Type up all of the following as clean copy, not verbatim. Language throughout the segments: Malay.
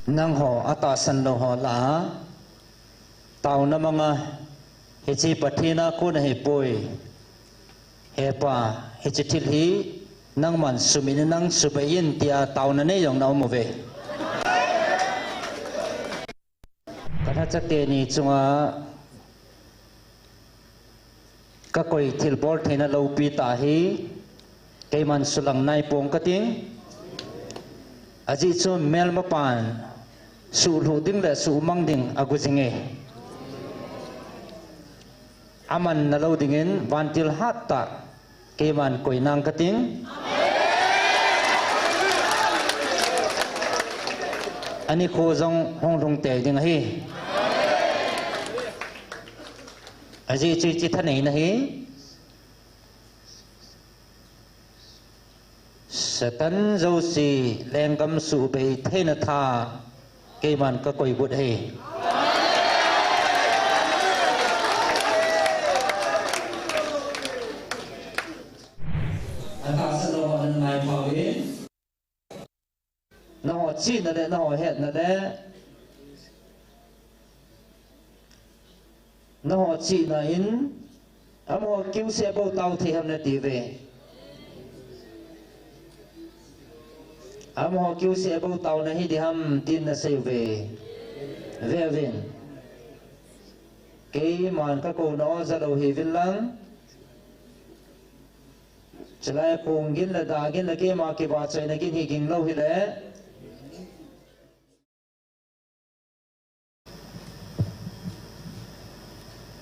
nang ho atasan lo ho la tau na mga hichi pathina kun he poi he pa hichi thil hi nang man sumin nang subayin tia tau na ne yong na mo ve kana chakte ni chunga ka koi thil bol thena lo pi ta hi ke man sulang nai pong kating aji chu mel ma pan su lu ding le su mang ding agujinge aman na lo dingin vantil hatta ke man koi nang kating ani kho jong hong rong te ding hi aji chi chi thanei na hi satan zo si lengam su be thena tha ke man ka koi but he ata sa lo an mai pa we na ho chi na le na ho het na le na ho chi na in am ho kiu se bo tau thi ham na ti ve am ho kiu se bo tau na hi di ham tin na se ve ve ven ke man ka ko no za lo hi vil lang chalai kong gin la da gin la ke ma ke ba chai na gin hi ging lo hi le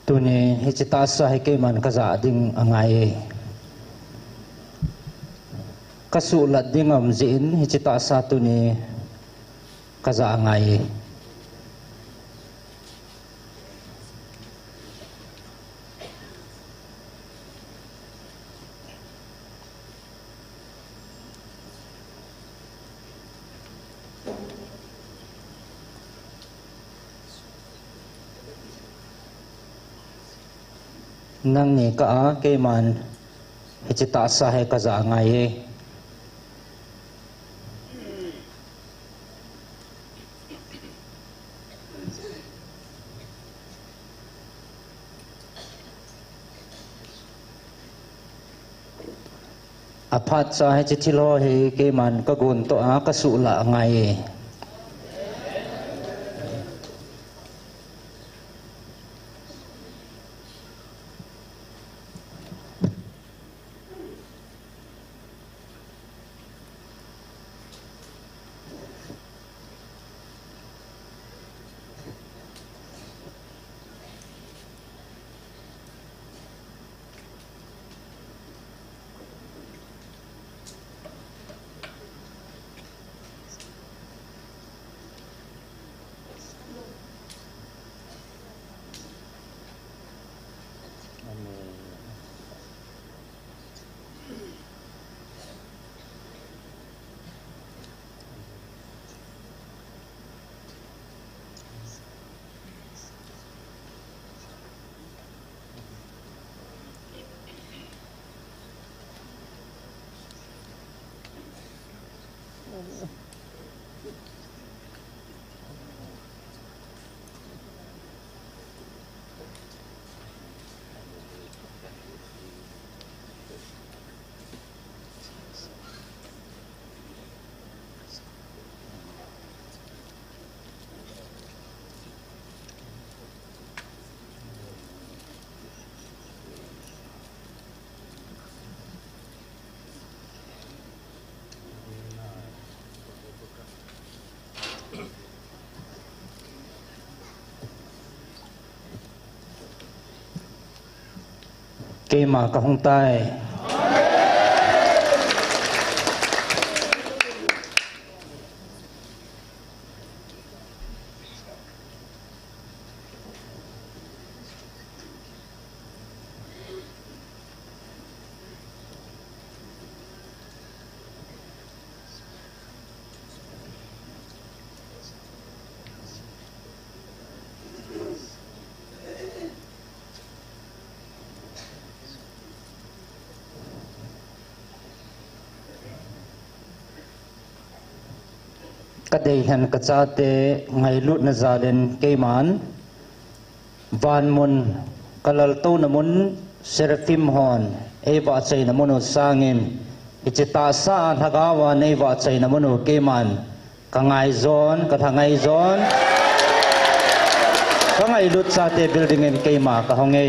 tu ni hi chita sa hi ke man ka za ding angai ka su la ding am zin hi chita sa tu ni ka za angai nang ni ka ke man hi chita sa he ka za ngai aphat sa he chi thilo he ke man ka gun to a ka su la ngai ke ma ka hong tai ka dei han ka cha te ngai lut na za len ke man van mun kalal to na mun seraphim hon e ba chei na mun sangin ichita sa thagawa nei wa chei na mun ke man ka ngai zon ka thangai zon ka ngai lut cha te building en ke ma ka honge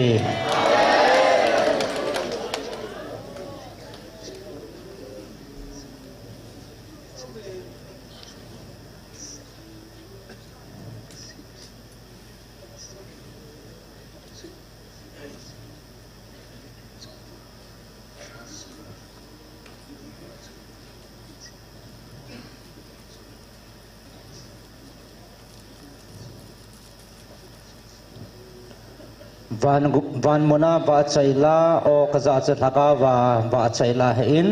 van mona ba chaila o kaza cha thaka ba chaila hein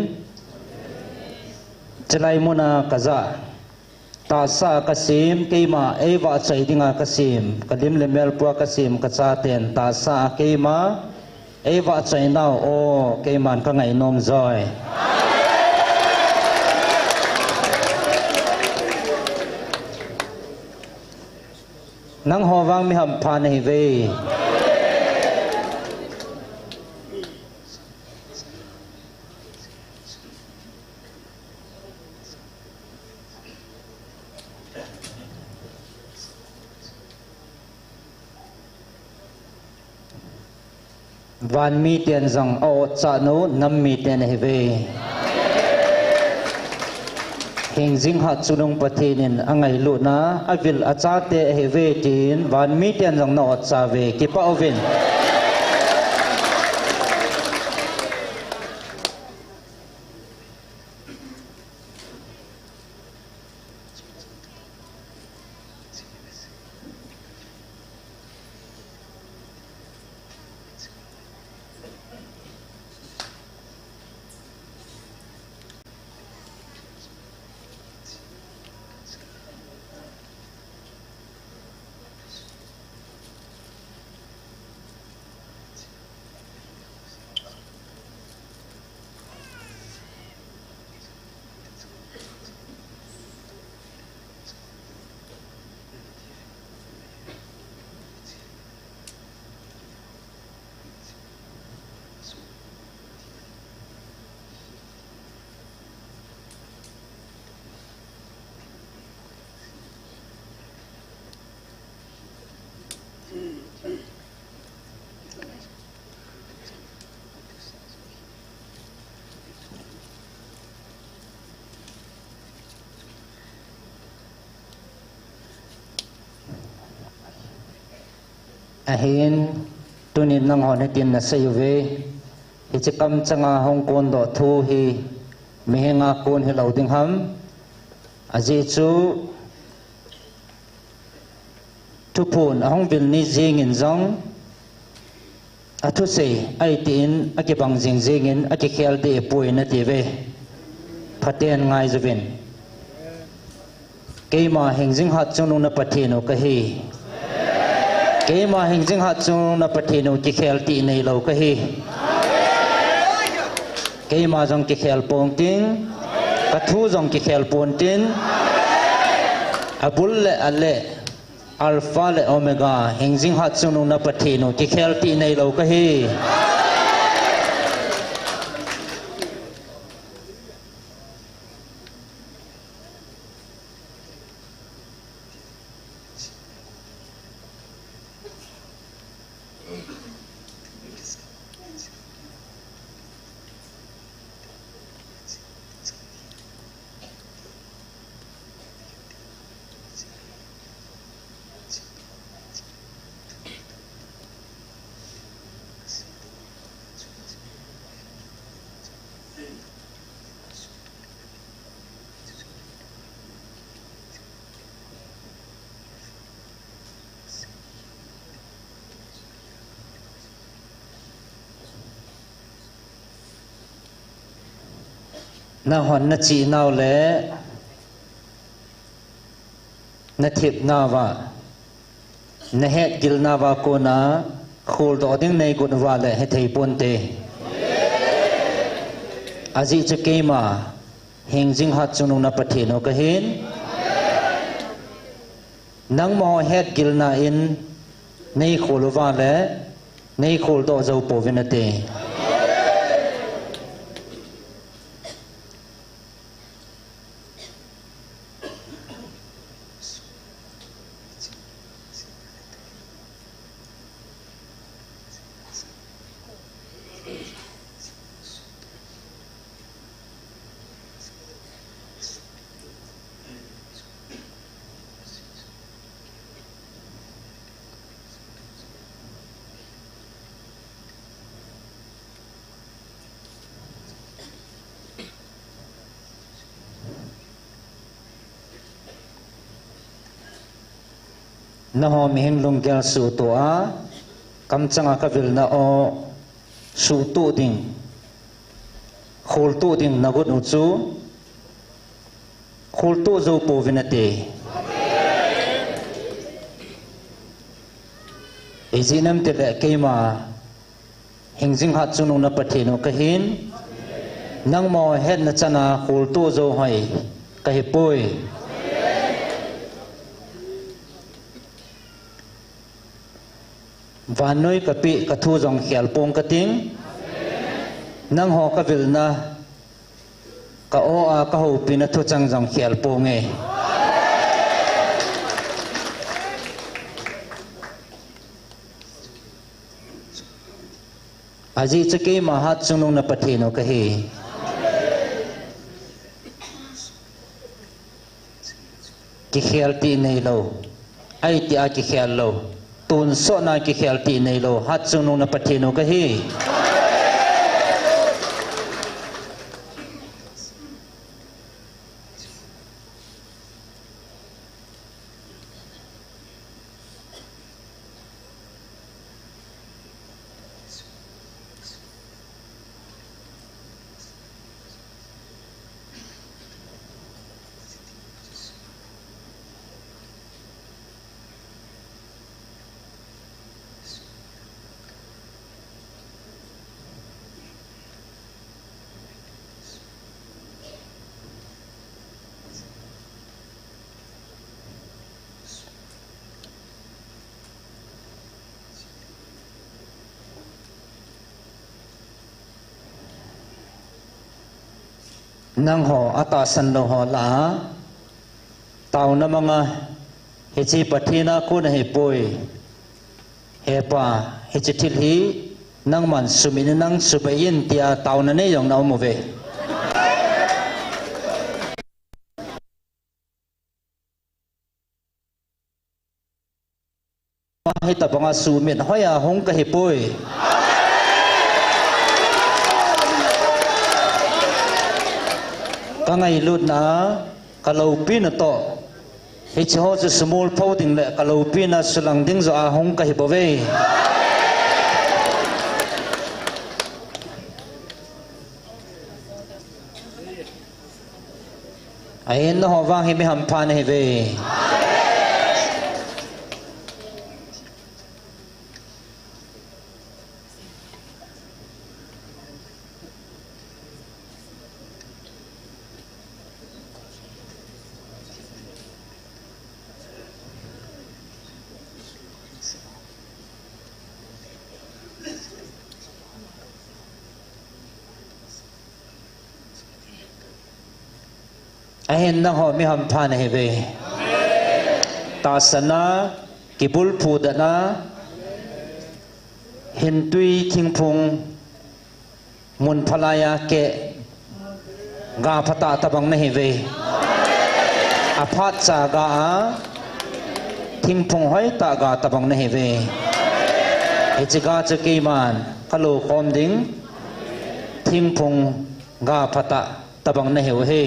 chalai mona kaza ta sa kasim keima e ba chai dinga kasim kalim lemel pu kasim ka cha ten ta sa keima e ba chai nau o keiman ka ngai nom zoi nang howang mi ham phan hi ve van mi tiền rằng ô cha nô năm mi tiền này về hình dinh hạt sunung pati nên anh ấy lụt na avil achate heve tin van mi tiền rằng nọ cha về kipa ovin ahin tunin nang hon hitin na sayuve hichikam changa hong kon do thu hi mehenga kon hi loading ham aji chu tupun ahong vil ni jing in zong athu se ai tin ake bang jing jing in ake khel de pui na ti ve phaten ngai zuvin keima hengjing hat chunu na pathino ka hi keima hengjing hat chunu na pathino ki khel ti nei lo ka hi keima jong ki khel pong ting ka thu jong ki khel pon tin abul le ale alpha le omega hengjing hat chunu na pathino ki khel ti nei lo ka hi na hon na chi nau le na thip na wa na het gil na wa ko na khul do ding nei gun wa le he thei pon te aji che ke ma hengjing hat chunu na pathino ka hin nang mo het gilna in nei khulwa le nei khul do zo povinate na ho mi hing lung gyal su to a kam changa ka vil na o su tu ding khul tu ding na gut chu khul tu zo po vinate ezinam te le keima hingjing hat chunung na pathino ka hin nang mo het na chana khul tu zo hai ka hi poi vanoi kapi kathu jong khial pong kating nang ho ka vil na ka o a ka ho pina thu chang jong khial pong e aji chake ma hat chunung na pathino ka hi ki khial ti nei lo ai ti a ki khial lo tun so na ki khial ti nei lo hat chunung na pathino ka hi nang ho ata san lo ho la tau na mga hichi pathina ko na hi poi he pa hichi thil hi nang man sumin nang subayin tia tau na ne yong na mo ve hi ta banga sumin hoya hong ka hi poi kangai lut na kalau pin to hi cho chu small folding le kalau pin na sulang ding zo a hong ka hi bove ayen no wang hi mi ham phan hi ve ahen na ho mi ham phan he ve ta sana kibul phu da na hin tui king phung mun phalaya ke ga phata tabang na he ve aphat cha ga thing phung hoi ta ga tabang na he ve echiga chaki man kalo khom ding thing phung ga phata tabang na he he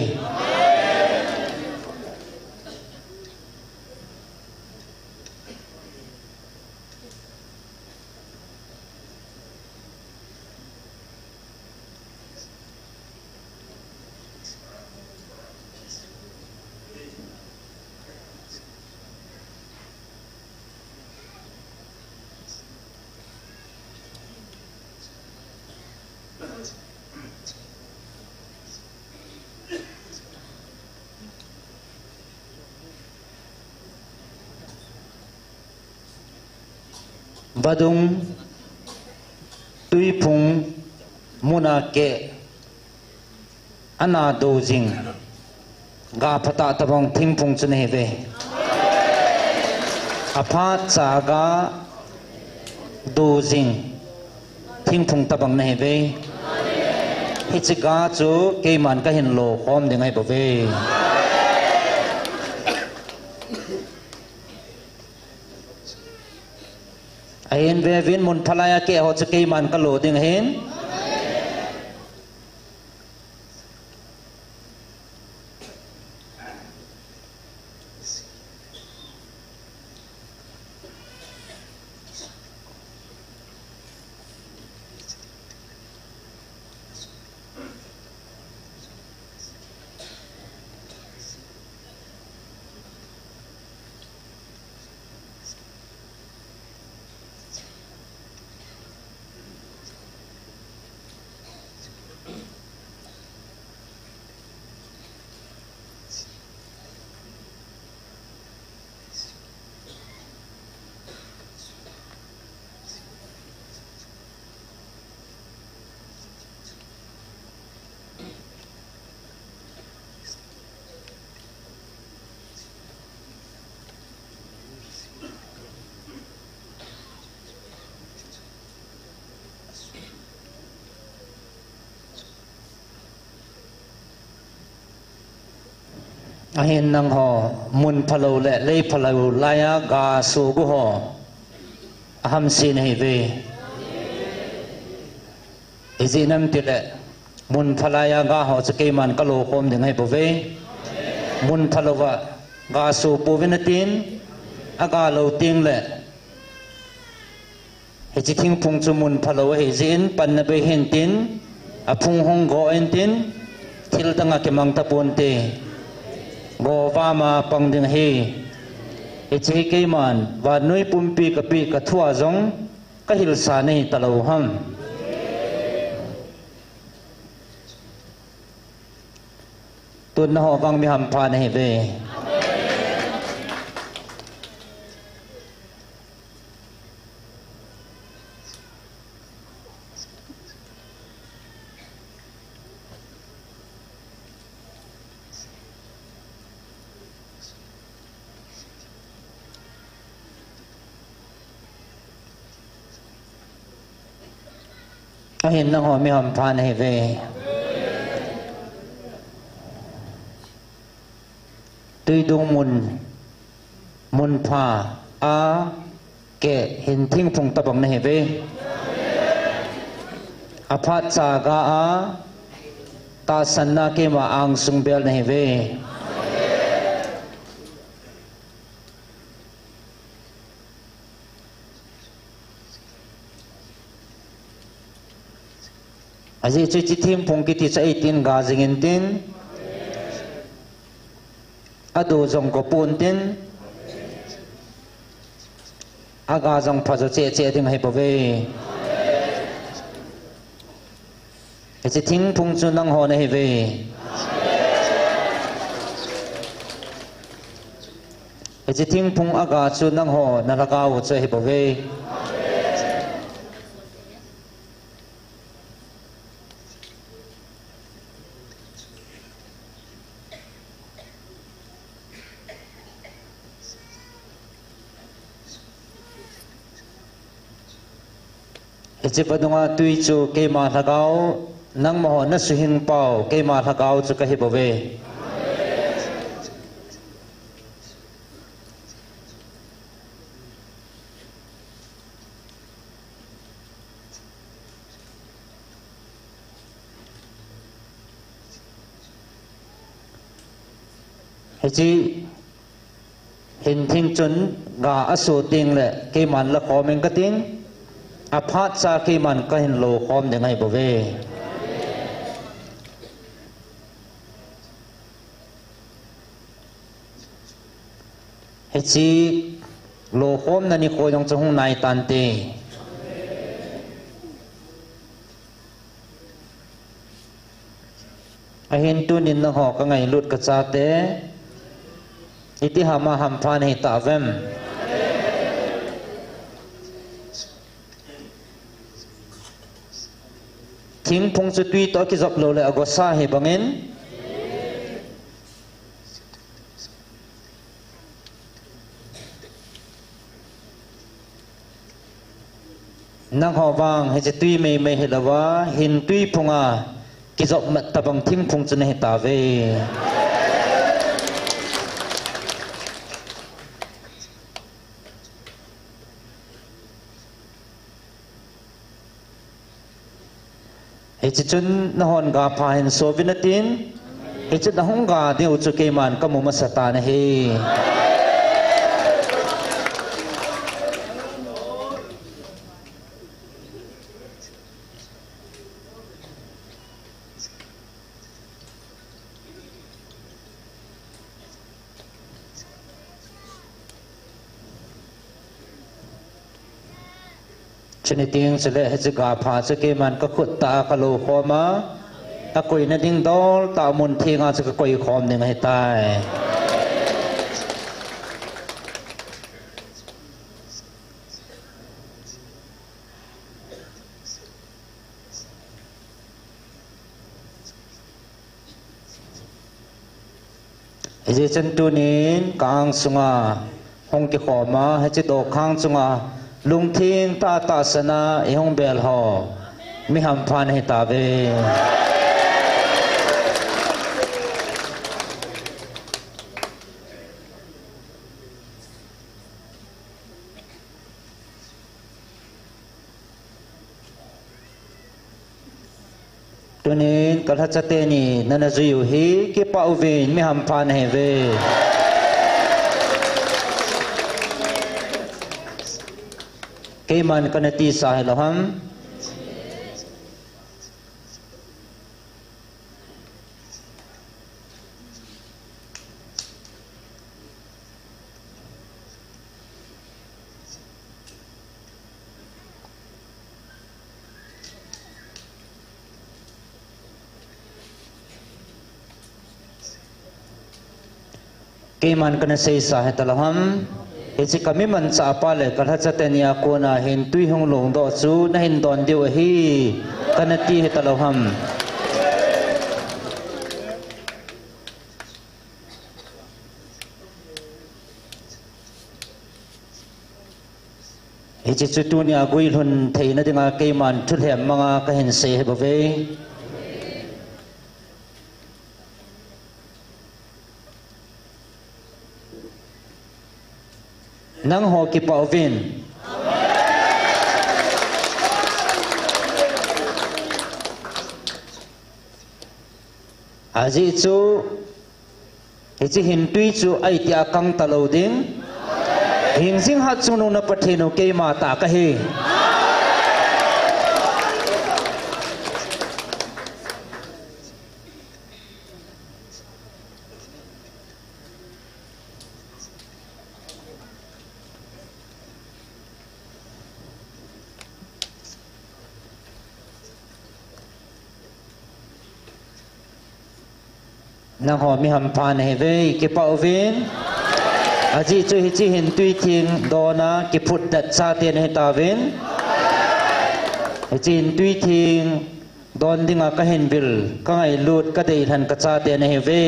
badung tui phung muna ke ana do jing ga phata tabong thing phung chun he ve apha cha ga do jing thing phung tabang ne ve hi chi ga chu ke man ka hin lo khom de ngai bo ve ayen ve vin mun phalaya ke ho chake man ka lo ding hen ahen nang ho mun phalo le le phalo laya ga su gu ho aham sin he ve izinam tile mun phalaya ga ho chake man ka lo khom ding hai bo ve mun phalo wa ga su pu vinatin aga lo ting le he chi thing phung chu mun phalo he zin pan na be hen tin a phung hong go en tin thil tanga ke mang ta pon te go va ma pang ding he e che ke man wa noi pumpi ka pi ka thua zong ka hil sa nei talo ham tun na ho bang mi ham pha nei ve ahen nang ho mi ham pha nei ve tui dung mun pha a ke hin thing phung tabang nei ve apha cha ga a ta sanna ke ma ang sung bel nei ve aje chi chi thim phung ki ti chai tin ga jingin tin ado jong ko pun tin aga jong phajo che che ding hai pove aje thing phung chu nang ho nei ve aje thing phung aga chu nang ho na laka u che hai pove chỉ bắt đầu tùy chú cái mà thà cao năng mà họ nó suy hình bảo cái mà thà cao chú cái hiệp bảo vệ chỉ hình thinh chuẩn gà ở số tiền lệ cái mà là khó mình cái tiếng aphat sa ki man ka hin lo khom de ngai bo ve he chi lo khom na ni ko jong chung nai tan te a hin tu nin na ho ka ngai lut ka cha te iti hama ham phan hi ta vem thing phung chu tui to ki zop lo le agosa he bangin nang ho wang he tui me me he lawa hin tui phunga ki zop mat tabang thing phung chu ne ta ve he chun na hon ga pha hin so vinatin he chut na hong ga deu chu ke man ka mu ma sata na he chini ting sele he ga pha chu ke man ka khut ta ka lo khoma ta koi na ding dol ta mun thinga chu ka koi khom ning he tai he chen tu nin kang sunga hong ki khoma he chi do khang chunga lung thiên ta ta sana e hong bel ho mi ham phan he ta ve tunin kala chate ni nana zuyu hi ki pa uvin mi ham phan he ve ke man kanati sa heloham ke man kana sei sa hetalaham isi kami man sa apale kalha chatenia ko na hin tui hong long do chu na hin don diu hi kanati he taloham isi chu ni agui hun thei na dinga ke man thu hem manga ka hin se he bave nang ho ki pa ovin aji chu ichi hin tui chu ai tia kang talo ding hing sing hat chu no na patheno ke ma ta ka he nang ho mi ham phan he ve ke pa ovin aji chu hi chi hin tui thing dona ki phut dat cha ten he ta vin hi chin tui thing don dinga ka hin bil ka ngai lut ka dei than ka cha ten he ve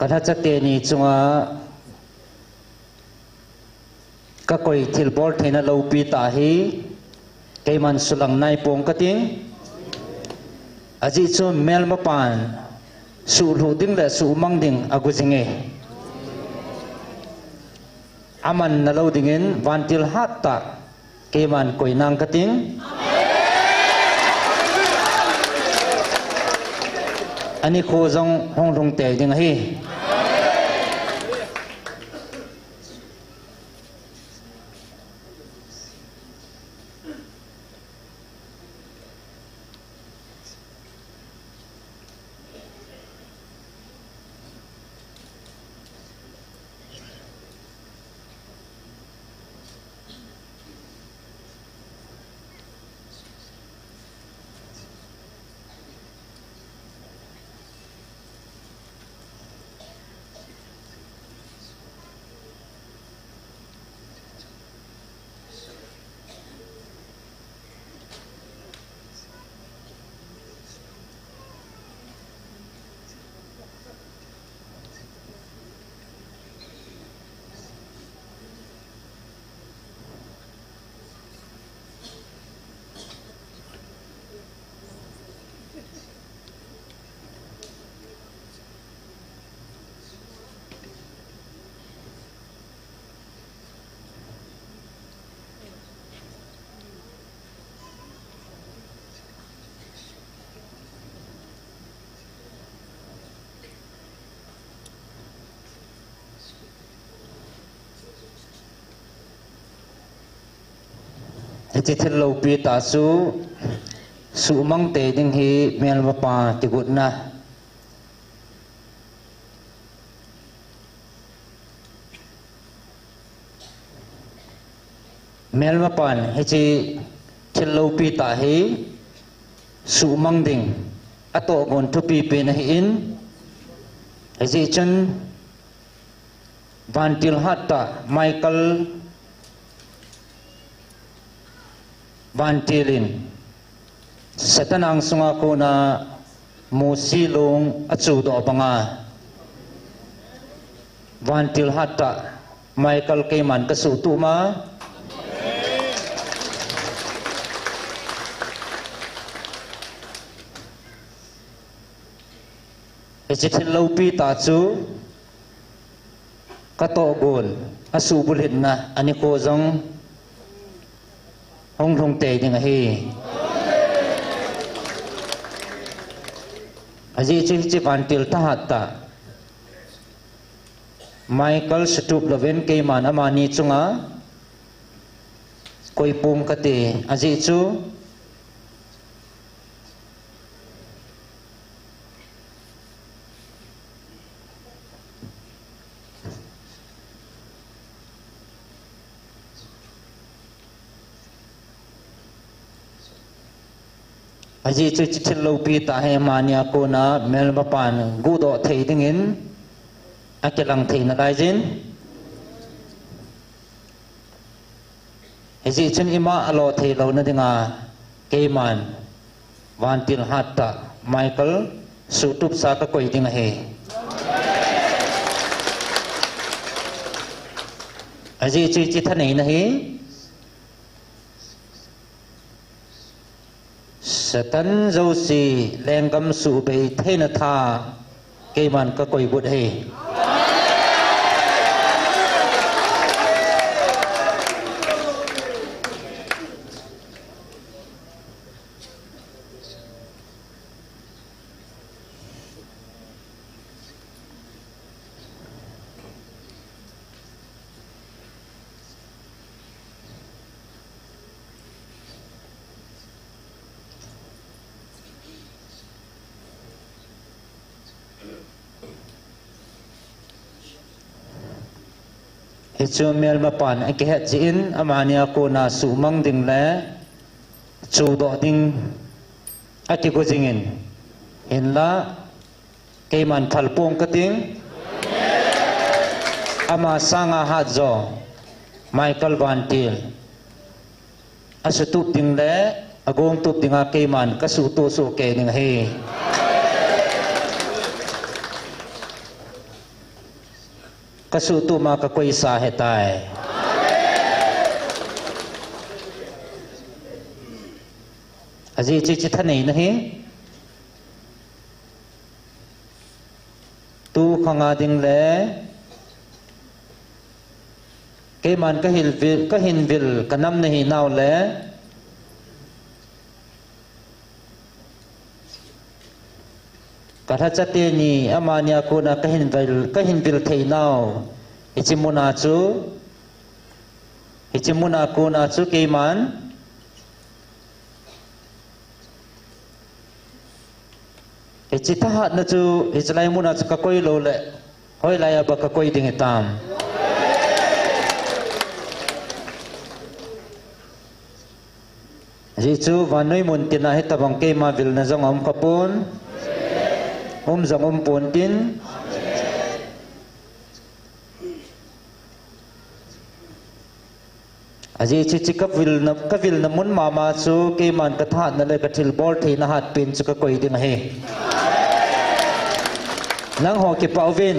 Kata cakte ni cunga ka koi thil bol thena lo pi ta hi keiman sulang nai pong kating aji chu mel ma pan su lu ding le su mang ding agujinge aman na lo dingin vantil hatta keman koi nang kating ani ko jong hong rong te ding hi chỉ thiên lâu pi ta su mang te ding hi mel ma pa ti gut na mel ma pan hi chi thiên lâu pi ta hi su mang ding ato gon thu pi pe na hi in hi chi chen vantil hatta Michael vantilin setanang sunga ko na musilong achu do banga vantil hatta Michael keman kasu tu ma echitin lopi ta chu kato gon asu bulhin na ani ko jong hong thong te ding hi aji chi vantil ta hatta Michael stup loven ke man amani chunga koi pum kate aji chu aji chu chitin lo pi ta he mania ko na mel ma pan gu do thei ding in akelang thei na lai jin aji chen ima alo thei lo na dinga keman vantil hatta Michael sutup sa ka koi ding he aji chu chithanei na hi Satan dâu si lên găm sụ bề thế là tha cây màn các quầy bụt hề chu mel ma pan a ke het in amania ko na su mang ding le chu do ding a ki ko jingin in la ke man phal pong ka ting ama sanga ha zo Michael vantil asu tup ding le agong tup dinga ke man ka su to so ke ning he kasu tu ma ka koi sa hetai aji chi chi thanei na hi tu khanga ding le cái man cái hin vil cái năm này nào lẽ cả thắt chặt tiền ni amania cô na cái hin vil thầy nào ichimuna cô na chú cái man ichitahat na chú ichilai muna chú kakoy lo lệ hoi lai ba kakoy ding tam ji chu vanoi mun tin na heta bang ke ma vil na jong om kapun jong om pon tin aji chi ka vil na mun mama chu ke man ka that na le ka thil bol thi na hat pin chu ka koi ding he nang ho ke pau vin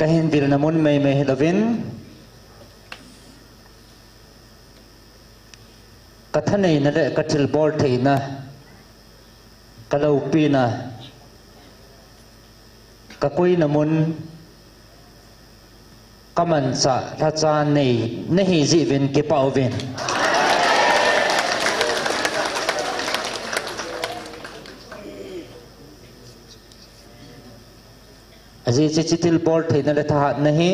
kahin vil namun may hilavin kathanay na le katil bol thay na kalaupi na kakoy namun kamansa tatsa nay nahizivin kipauvin aji chitil bol thei na le tha nahi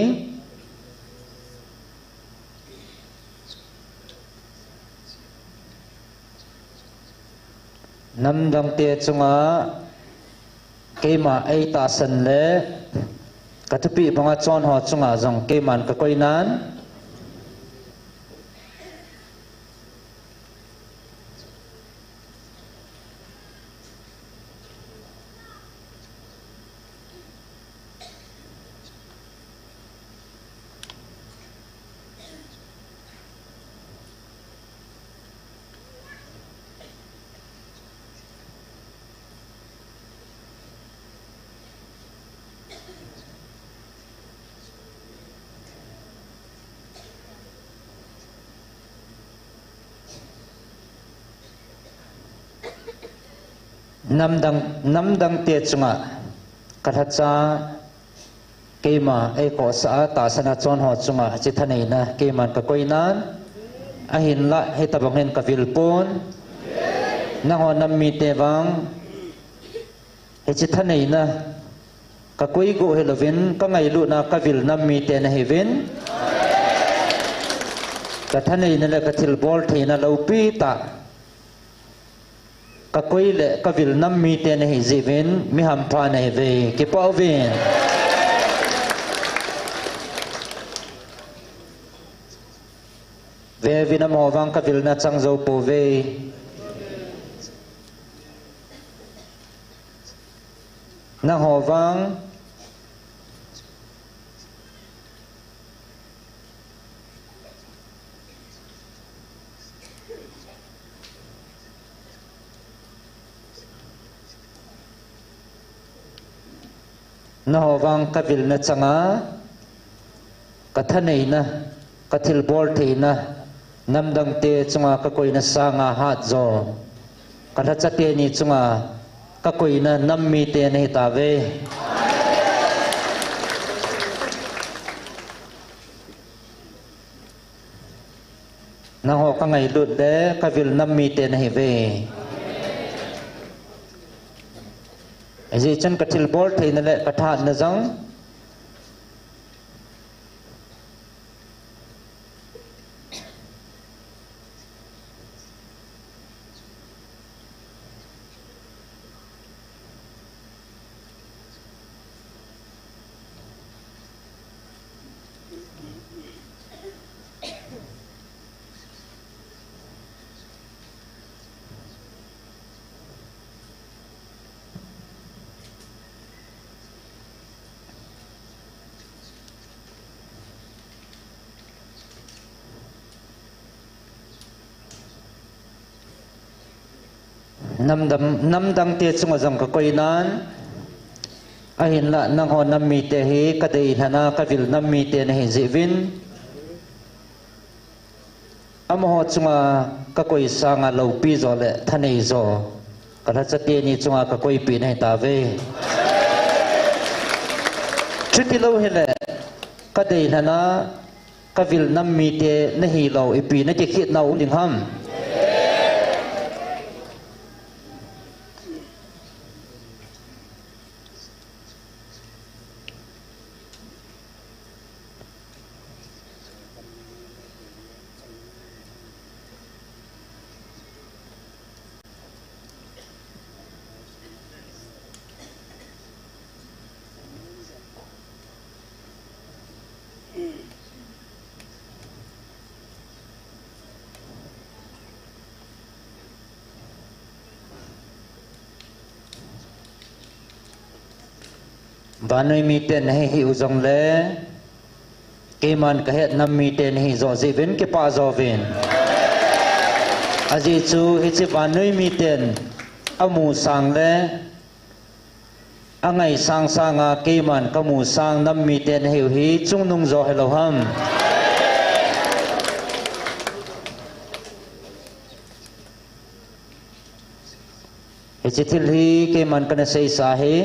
nam dang te chunga keima ai ta san le katupi banga chon ho chunga jong keman ka koinan nam dang te chunga kathacha keima ai ko sa ta sana chon ho chunga chi thanei na keman ka koinan ahin la he tabanghen ka vilpon na ho nam mi te wang he chi thanei na ka koi go helovin ka ngai lu na ka vil nam mi te na hevin ka thanei na le ka thil bol theina lo pi ta ka koi le ka vil nam mi te na hi zivin mi ham pha na ve ki pawin ve vinam ho wang ka vil na chang zo po ve na ho wang na ho wang ka vil na changa ka thanei na ka thil bol thei na nam dang te chunga ka koi na sa nga hat zo ka tha cha te ni chunga ka koi na nam mi te na hi ta ve na ho ka ngai lut de ka vil nam mi te na hi ve aji chan ka thil bol thei na le ka tha na jang namdang te chunga jang ka koinan ahin la nang ho nam mi te hi ka dei hana ka vil nam mi te na hi jivin amaho chunga ka koi sanga lo pi zo le thanei zo kala chate ni chunga ka koi pi nei ta ve chuti lo hele ka dei hana ka vil nam mi te na hi lo ipi na ke khit nau ding ham Banoi mi ten hai hi uzong le ke man ka het nam mi ten hi zo zivin ke pa zo vin aji chu hi chi banoi mi ten amu sang le angai sang sanga ke man ka mu sang nam mi ten hi chung nung zo hello ham hi chi thil hi ke man kana sei sa hi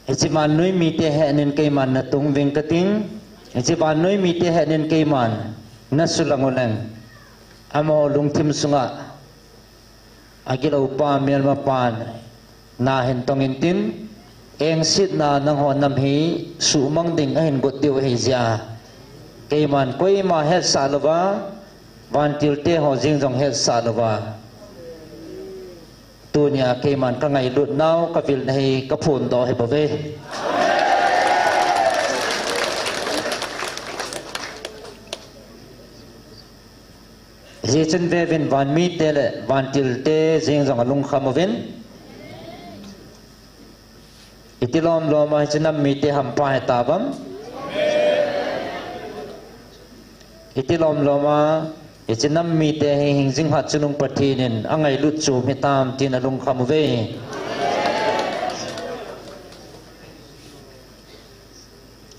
Ichiman noi mi te he nen ke man na tung ving kating ichiman noi mi te he nen ke man na sulangulang amo lung tim sunga agilo pa mel ma pan na hen tong in tin eng sit na nang ho nam hi su mang ding a hen got tiu he ja ke man koi ma het salwa van til te ho jing jong het salwa tunia ke man ka ngai lut nau ka vil nei ka phun do he bave je chen ve vin van mi te le van til te jing jong lung kham ven itilom lo ma chenam mi te ham pa he ta bam itilom lo ma ichinam mi te hing jing hat chunung pathinin angai lut chu mi tam tin alung kham ve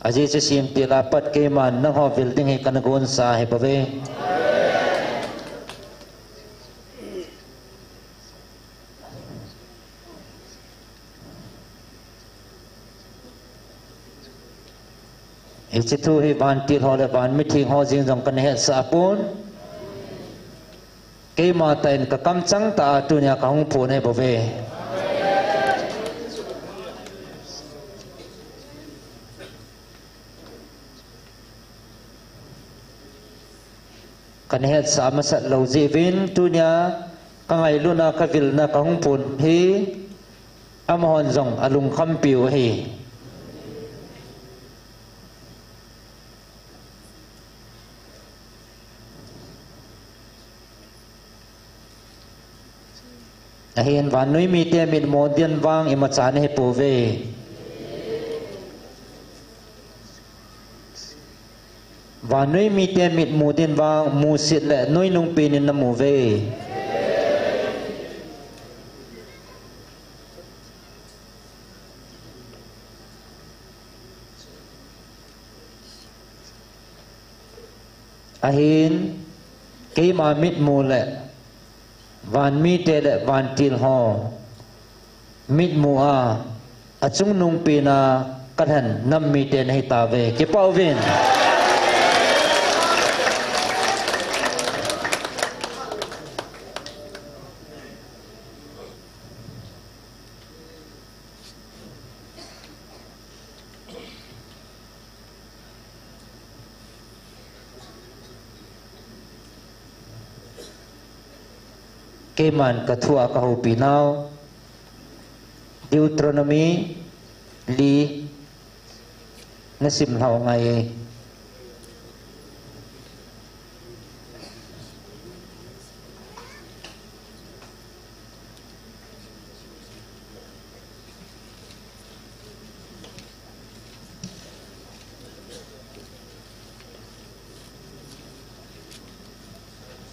aji se sim te la pat ke man na ho building he kan gon sa he pave ichitu hi ban til ho le ban mi thing ho jing jong kan he sa pun ke ma tain ka kam chang ta tu nya ka hung phu nei bove kan het sa ma sat lo ji vin tu nya ka ngai lu na ka vil na ka hung phun hi amhon jong alung kham piu hi hiền và nuôi mi tiền mit môn tiền vang em chán hết bù về và nuôi mi tiền mit mù tiền vang mù xịt lệ nuôi nông pin nên nằm mù về hiền cái mà mit mù lệ van mi te le van til ho mit mua achung nung pina kathan nam mi te nei ta ve ke pau vin keman kathua kahu pinau Deuteronomy li nasim lau ngai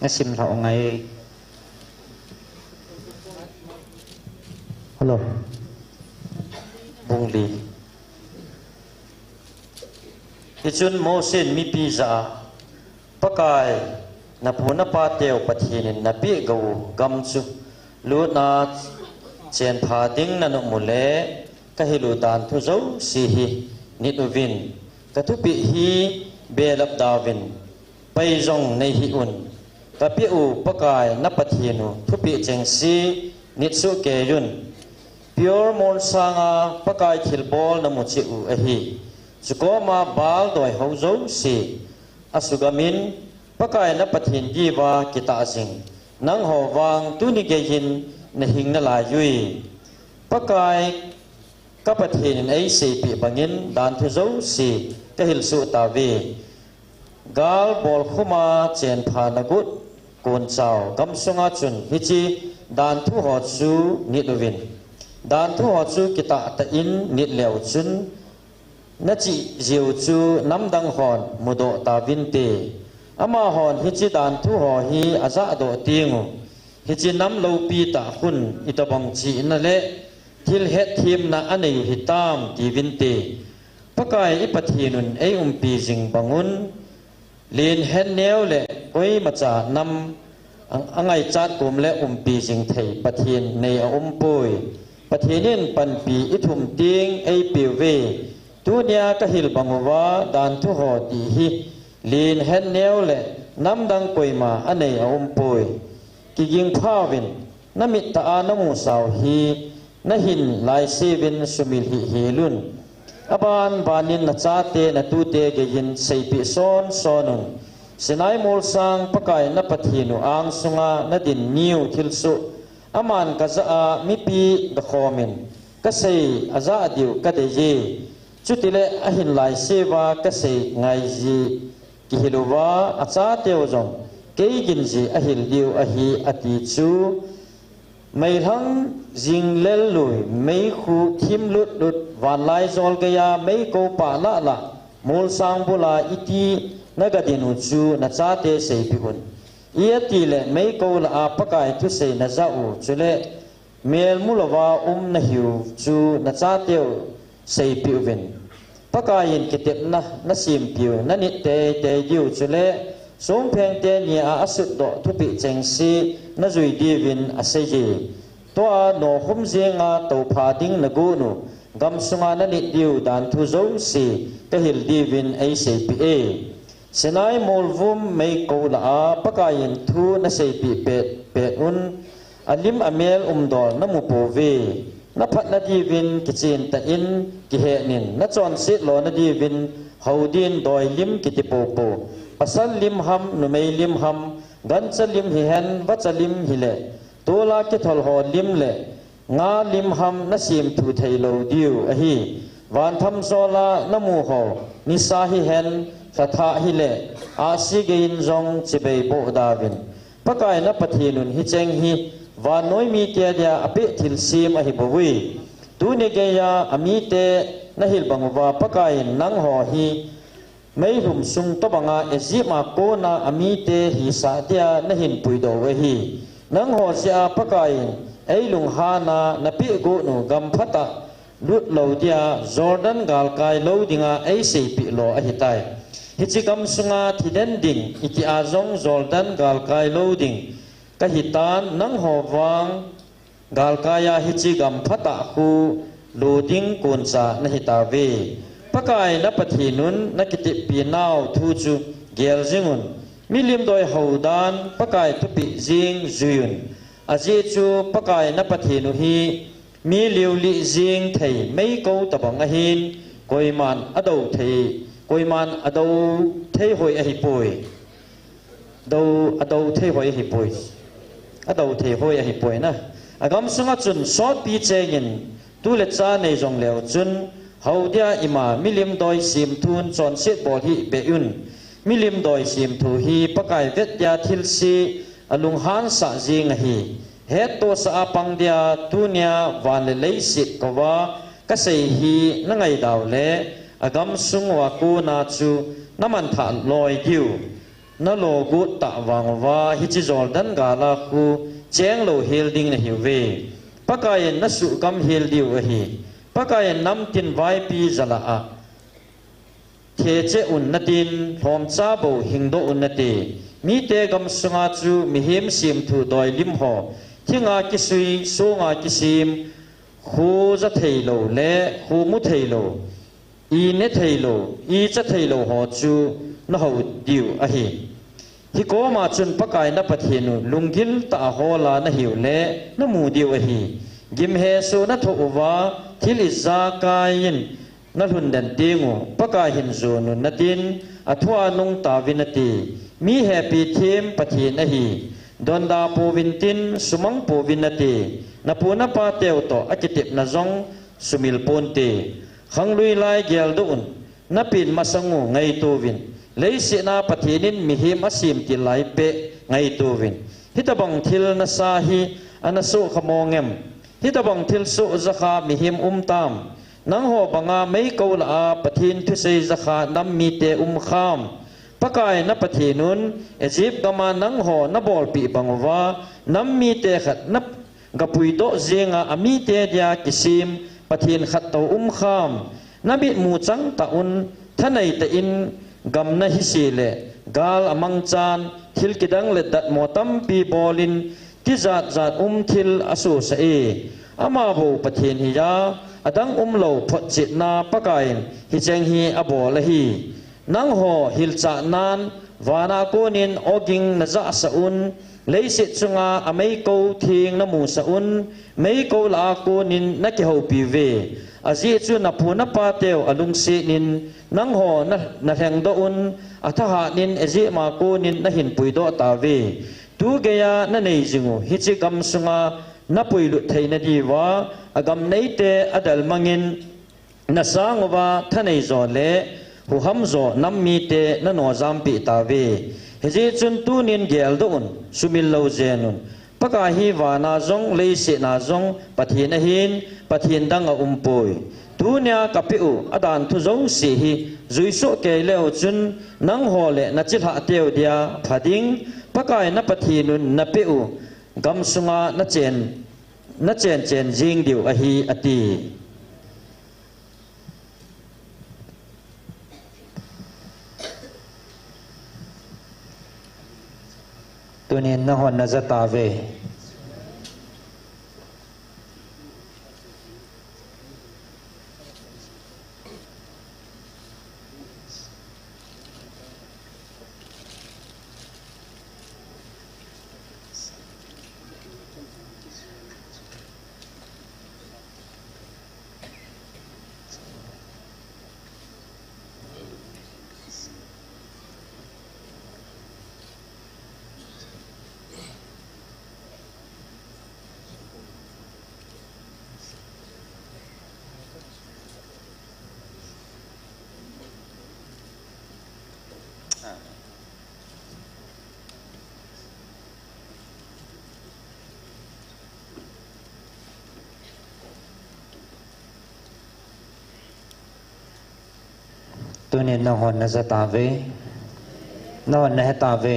nasim lau ngai hello bung li Ichun Mosin mi pizza pakai na puna pa teo pathinin na pi go gamchu lu na chen pha ding na no mule ka hilu dan thu zo si hi nituvin ka thu pi hi belap davin pai jong nei hi un ka pi u pakai na pathinu thu pi cheng si nitsu ke yun pure mon sanga pakai thilbol na mu chi u a hi chuko ma bal doi ho zo si asugamin pakai na pathin ji wa kita sing nang ho wang tu ni ge hin na hing na la yui pakai ka pathin ai se pi bangin dan thu zo si ka hil su ta ve gal bol khuma chen pha na gut kon chao gam sunga chun hi chi dan thu ho chu ni lovin dan thu ho chu kita ta in nit leo chun na chi jiu chu nam dang hon mudo ta vin te ama hon hi chi dan thu ho hi aza do tingu hi chi nam lo pi ta khun itabang chi na le thil het thim na anei hi tam ti vin te pakai ipathinun ei pi jing bangun lin hen neu le koi macha nam angai chat kum le pi jing thei pathin nei a poi pathinin pan pi ithum ting ei pi ve tunia ka hil bangwa dan thu ho ti hi lin hen neu le nam dang koima anei a poi ki ging phawin namit ta anamu saw hi na hin lai sevin sumil hi helun aban banin na chate na tu te ge yin sei pi son sonun sinai mol sang pakai na pathinu ang sunga na din niu thilsu aman ka za mi pi da khomin ka sei aza diu ka de ji chutile ahin lai sewa ka sei ngai ji ki hiluwa acha teo jong ke gin ji ahil diu ahi ati chu mai hang jing lel lui mai khu thim lut lut van lai zol ga ya mai ko pa la la mol sang bula iti nagadinu chu na cha te sei pi hun ia ti le mai ko la a pakai tu sei na za u chule mel mulawa na hiu chu na cha teo sei pi ven pakai in kitep na sim piu na ni te te yu chule som pheng te ni a asut do thu pi cheng si na zui di vin a sei ji to a no hum zenga to pha ding na gu nu gam sunga na ni diu dan thu zo si ka hil di vin ai sei pi e senai molvum mai ko la a pakayin thu na sei pi pe un alim amel dol na mu po ve na phat na di vin ki chin ta in ki he nin na chon sit lo na di vin hodin doi lim ki ti po po pasal lim ham nu mai lim ham gan chalim hi hen ba chalim hi le tola ki thol ho lim le nga lim ham na sim thu thei lo diu a hi van tham zola na mu ho ni sa hi hen tha hi le a si gein zong chibei bo davin pakai na pathinun hi cheng hi wa noi mi te dia ape thil sim a hi boi tu ne ge ya ami te na hil bangwa pakai nang ho hi mai hum sung to banga ezima ko na ami te hi sa dia na hin pui do we hi nang ho sia pakai ei lung ha na pi go nu gam phata lut lo dia Jordan gal kai lo dinga ei sei pi lo a hi tai hichikam sunga thiden ding iti azong Jordan gal kai lo ding ka hitan nang ho wang gal kaya hichigam phata khu lo ding kun sa na hitawe pakai na pathinun na kiti pinau thu chu gel jingun milim doi haudan pakai thupi jing zuyun aje chu pakai na pathinu hi mi liuli jing thei mei ko tabang a hin koiman ado thei koiman ado thei hoi a hi poi do ado thei hoi hi poi a do the hoi a hi poi na agam sunga chun sot pi chengin tu le cha nei jong leo chun haudia ima milim doi sim thun chon set bol hi be un milim doi sim thu hi pakai vet ya thil si alung han sa jing hi het to sa apang dia tunia van le lei sit ko wa ka sei hi na ngai daw le agam sungwa ku na chu naman tha loi diu na lo gu ta wang wa hi chi zol dan ga la ku cheng lo hil ding na hi ve pakai na su kam hil diu hi pakai nam tin vai pi zala a the che un na tin hom cha bo hing do un na te mi te gam sunga chu mi him sim thu doi lim ho thinga ki sui so nga ki sim khu za thei lo le khu mu thei lo i ne thei lo i cha thei lo ho chu na ho diu a hi hi ko ma chun pakai na pathinu lungil ta hola na hiu le na mu diu a hi gim he so na tho wa thil za kain na hun den tingu pakai hin zo nu na tin athwa nung ta vinati mi happy thim pathin a hi donda po vintin sumang po vinati na puna pa teo to akitip na zong sumil ponte khanglui lai gel doon na pin masangu ngai to vin leisi na pathinin mihim asim ti lai pe ngai to vin hitabang thil na sahi anaso khamongem hitabang thil so zakha mihim tam nang ho banga mei ko la pathin thu sei zakha nam mi te kham pakai na pathinun Egypt gama nang ho na bol pi bangwa nam mi te khat na gapui do zenga ami te dia kisim pathin khat to kham nabi mu chang ta un thanai ta in gam na hi sile gal amang chan thil kidang le dat motam pi bolin ti zat zat thil asu sa e ama bo pathin hi ya adang lo phot chit na pakai hi cheng hi abo la hi nang ho hil cha nan wana konin oging na za sa un leisit chunga amei ko thing na mu sa un mei ko la konin na ki ho pi ve azi chu na phuna pa teo alung si nin nang ho na heng do un atha nin ezi ma konin na hin pui do ta ve tu ge ya na nei jingu hi chi gam sunga na pui lu theina di wa agam nei te adal mangin na sang wa thanei zo le hu ham zo nam mi te na no zam pi ta ve heji chun tu nin gel do un sumil lo zenun paka hi wa na zong le se na zong pathin a hin pathin dang a poi tu nya ka pi u adan thu zong si hi zui so ke leo chun nang ho le na chi ha teu dia phading pakai na pathinun na pi u gam sunga na chen jing diu a hi ati tunin na hon na zata ve tunin na hon na zata ve na hon na heta ve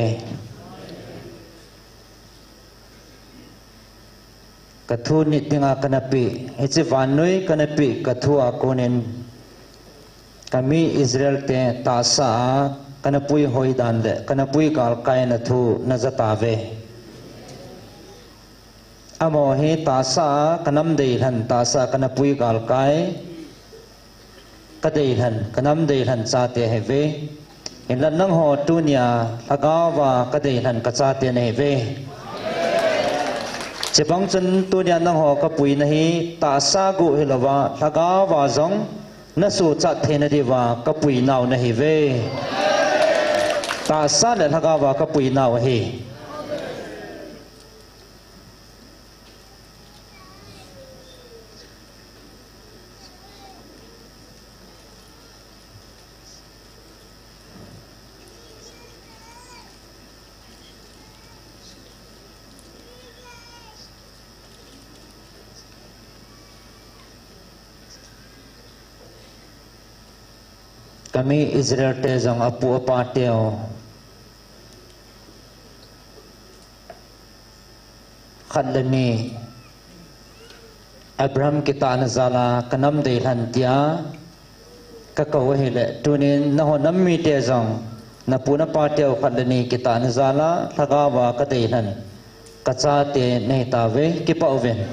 kathu ni tinga kanapi echi vanui kanapi kathu akonin kami Israel te ta sa kanapui hoi dan le kanapui kal kai na thu na zata ve amo he ta sa kanam dei han ta sa kanapui kal kai kadei han kanam dei han cha te he ve in lan nang ho tu nia agawa kadei han ka cha te ne ve chepang chen tu nia nang ho ka pui na hi ta sa gu hilawa agawa zong na su cha the na di wa ka pui naw na hi ve ta sa le agawa ka pui naw hi kami Israel te jong apu apa teo khandani Abraham kita nazala kanam de hantia kakawahile tunin naho nammi te jong na puna pa teo khandani kita nazala thagawa kadeihan kacha te nei tawe ki pauven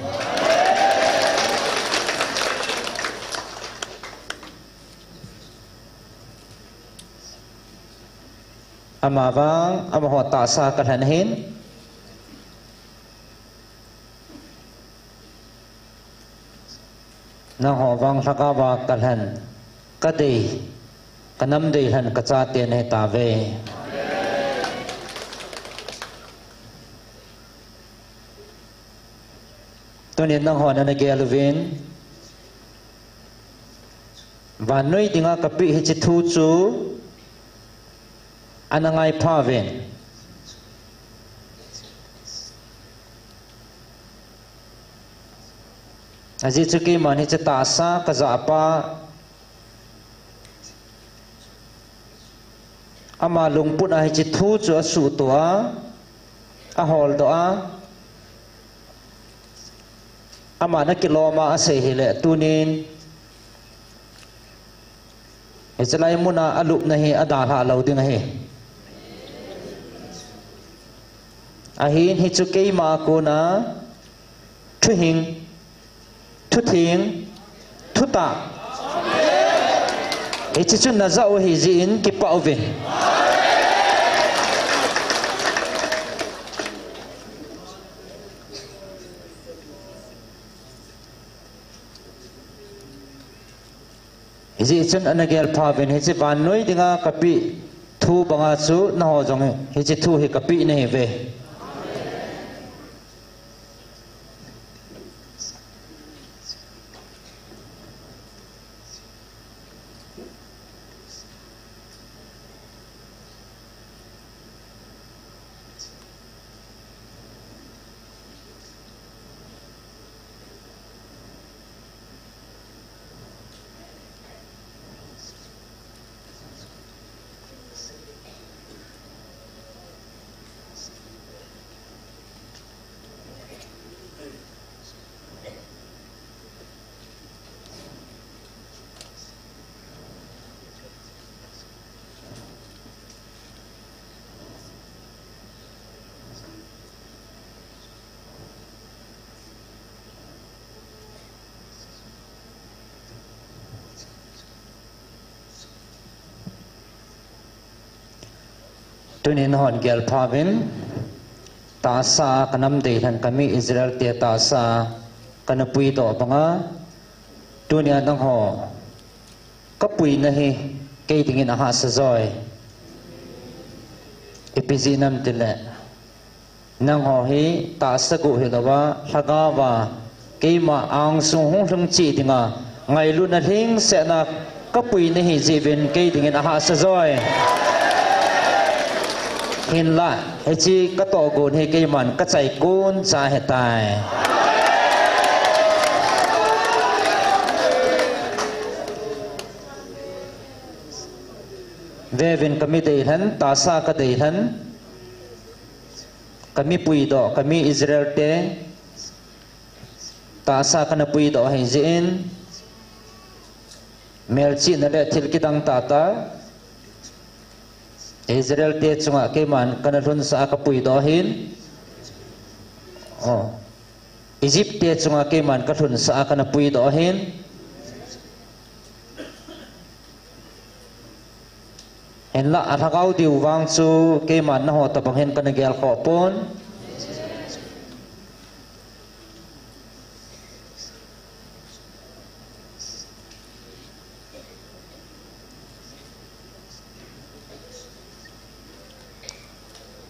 amawang amaho ta sa kan hin na ho wang thagawa kalhan kadei kanam dei han kacha te nei tawe tunin nang ho na gelvin vanoi dinga kapi hi chi thu chu anangai phaven aji chuki mani cha ta sa ka za pa ama lungput a hi chi thu chu asu to a hol do a ama na kiloma ase hile tunin echalai muna alup nahi adal ha lo ding he ahin hi chu ke ma ko na thu hing thu thing thu ta e chi chu na za o hi ji in ki pa ove Iji chun anagel phavin hi chi ban noi dinga kapi thu banga chu na ho jong hi chi thu hi kapi nei ve tunin hon gel phavin ta sa kanam de than kami Israel te ta sa kanapui to banga tunia dang ho kapui nahi ke tingin aha sa joy epizinam tile nang ho hi ta sa gu hilawa thagawa keima ang sung hung thung chi tinga ngai lu na hing se na kapui nahi jivin ke tingin aha sa joy hin la he chi ka to gun he ke man ka chai kun cha he tai vevin kami dei han ta sa ka dei han kami pui do kami Israel te ta sa kana pui do he jin melchi na le thil ki dang ta ta Israel te chunga ke man kanalhun sa kapui do hin Egypt te chunga ke man kathun sa kanapui do hin en la athakau diu wang chu ke man na ho tapang hen kanagel kho pon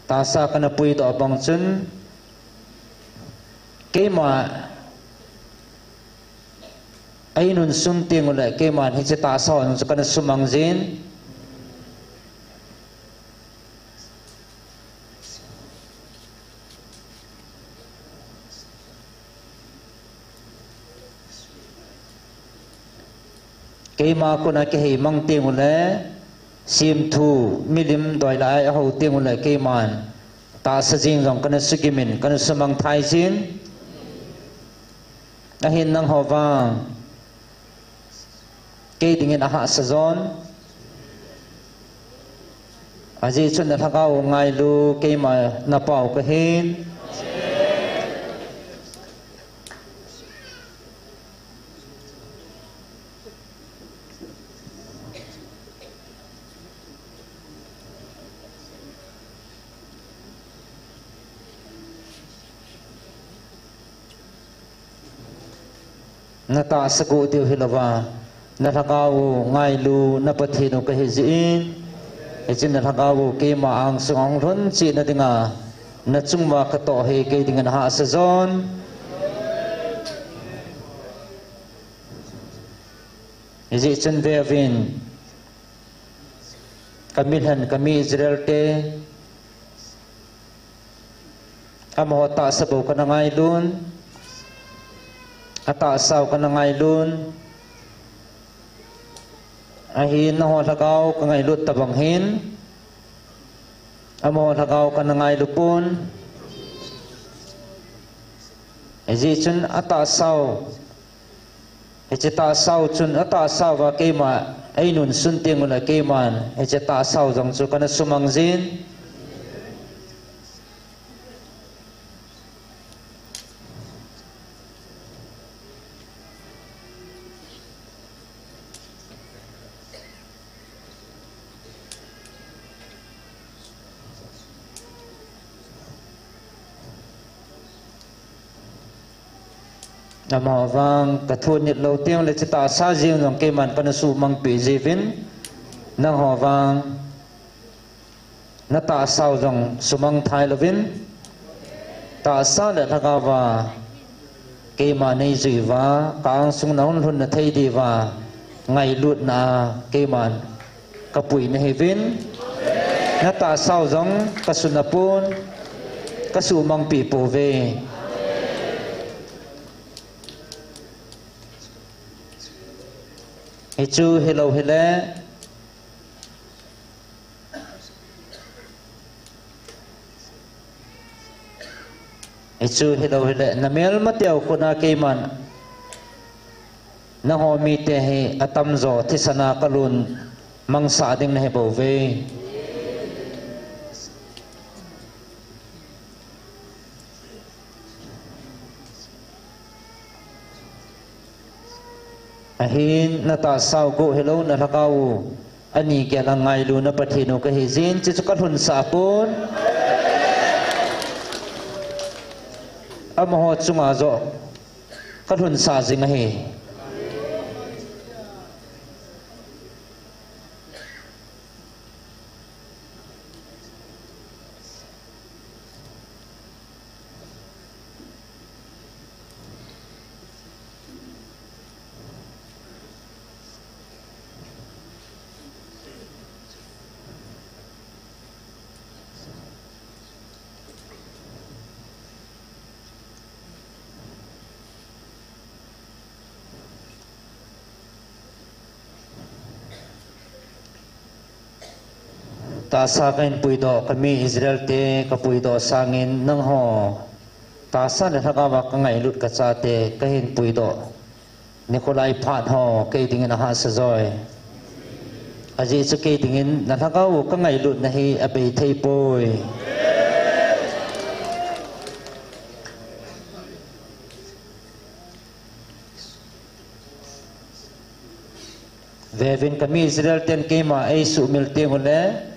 ta sa kana pui do bang chun ke ma ai nun sum ting le ke man hi ta sa on kana sumang jin ke ma ko na ke hei mang te mu le sim thu milim doi lai a ho te mu le ke man ta sa jing jong kana sugimin kana samang thai jin a hin nang ho wang ke dingin a ha sa zon aji chun na thakau ngai lu ke ma na pau ka hin na ta sagu tiu hilawa na thakau ngai lu na pathinu ka hijin ejin na thakau ke ma ang sung run chi na dinga na chungwa ka to he ke dinga na ha sa zon eji chen vin kamilhan kami Israel te amo ta sabu ka na ngai lun ata saw ka na ngay lun ahin na ho lagaw ka ngay lut tabanghin amo lagaw ka na ngay lupun eji chun ata saw eji ta saw chun ata saw wa kema ainun sunting ula keman eji ta saw jang chu kana sumangjin nama wang kathun nit lo tiang le chita sa jing nong ke man kana su mang pi jivin nang ho wang na ta sau jong sumang thai lovin ta sa le thaka wa ke ma nei ji wa kang sung naun hun na thei di wa ngai lut na ke man kapui ne hevin na ta sau jong kasunapun kasu mang pi po ve Ichu hello hele Ichu hello hele namel matiaw ko na kaiman na homi te he atamzo tisana kalun mangsa ding na hebo ve ahin na ta saw go hello na thakau ani ke lang ngai lu na pathinu ka hizin chi chukal hun sa pun amaho chunga zo kal hun sa jing he ta sa kain puido kami Israel te kapuido sangin nang ho ta sa le thakawa ka ngai lut ka cha te kahin puido Nikolai phat ho ke dingin ha sa joy aji chu ke dingin na thakaw ka ngai lut na hi abe thei poi vevin kami Israel ten kema ai su mil te ngole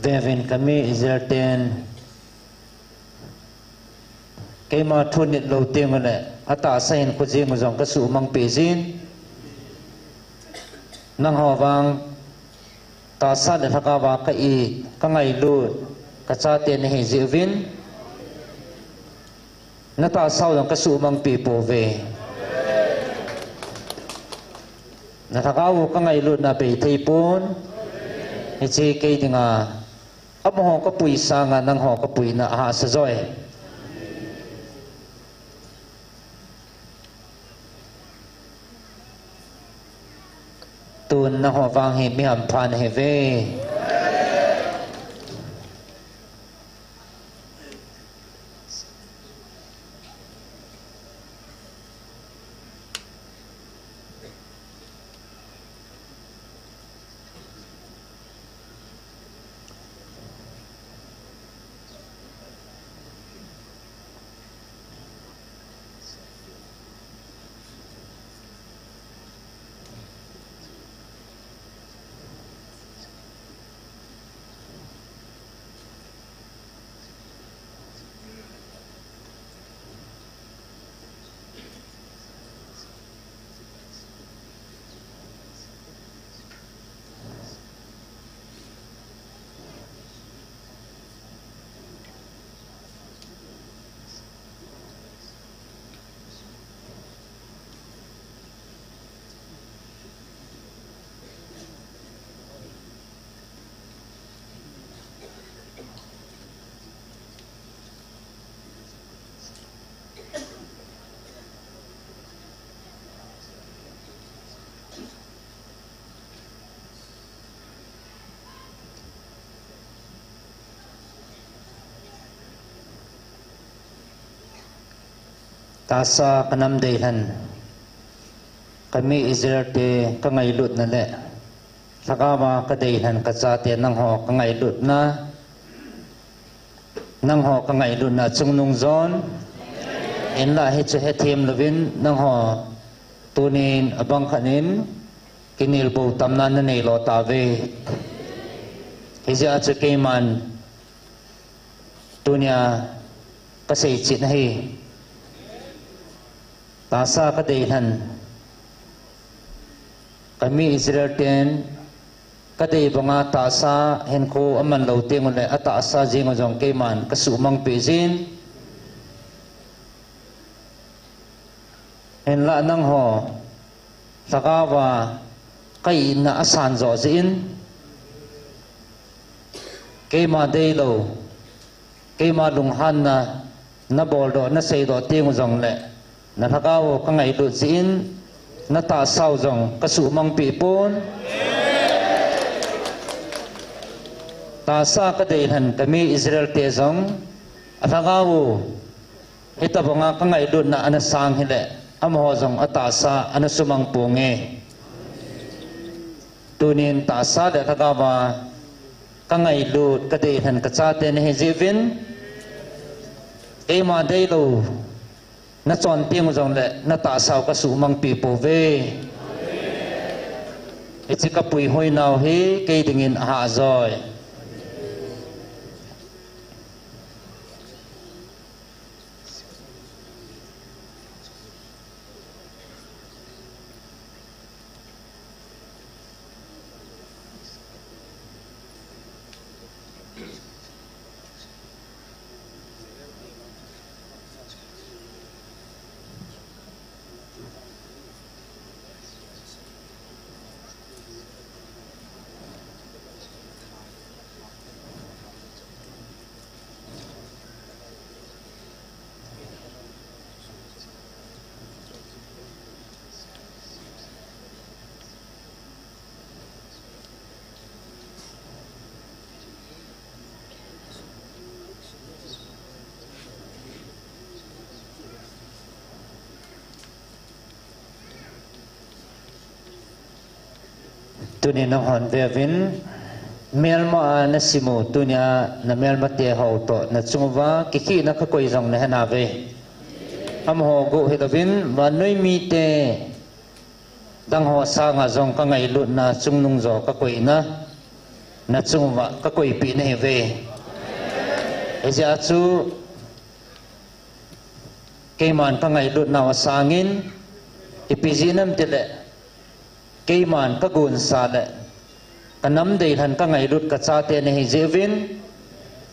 Devin kami Israel ten kema thunit lo temale ata sain ko jing jong ka su mang pe jin nang hawang ta sa de thaka wa ka i ka ngai lu ka cha te ne he jivin na ta sau jong ka su mang pe po ve na thakau ka ngai lut na pe thei pon hi chi ke dinga ap ho ka pui sa nga nang ho ka pui na ha sa joy tun na ho wang hi mi ham phan he ve tasa kanam deihan kami Israel te ka ngai lut na le thakama ka deihan ka cha te nang ho ka ngai lut na nang ho ka ngai lut na chungnung zon en la he che he them lovin nang ho tunin abang khanin kinil bo tamnan na nei lo ta ve hija che ke man tunia ka sei chit na hi tasa ka deihan kami Israel ten ka dei bonga tasa hen ko aman lo te ngole ata asa jing ojong ke man ka su mang pe jin hen la nang ho sakawa kai na asan zo jin ke ma dei lo ke ma lung han na bol do na sei do te ngojong le na thakau ka ngai lut sin na ta sau jong ka su mang pi pon ta sa ka dei han kami Israel te jong athakau hita bonga ka ngai lut na ana sang hile amho jong ata sa ana sumang punge tunin ta sa le thakawa ka ngai lut ka dei han ka cha te ne jevin e ma dei lo na chọn tiếng rong lệ na ta sao ka su mang pi po ve ichi ka pui hoi nào hi ke dingin ha rồi tunin nang hon ve vin melma na simu tunya na melma te ho to na chungwa ki na ka koi jong na hana ve am ho go he vin wa noi mi te dang ho sa nga jong ka ngai lut na chungnung zo ka koi na chungwa ka koi pi na he ve e ja chu ke man ka ngai lut na wa sangin ipijinam te le ke man ka gun sa le kanam dei than ka ngai lut ka cha te ne hi jevin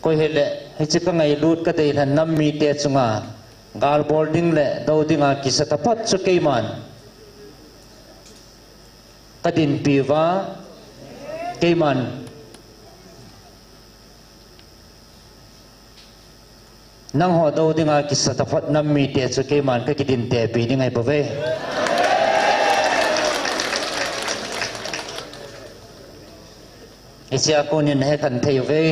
koi hele hi chi ka ngai lut ka dei than nam mi te chunga gal boarding le do dinga ki sa tapat chu ke man kadin piwa keman nang ho do dinga kisatafat nammi te chu keman ka kidin te pi dingai bove isia konin he kan thei ve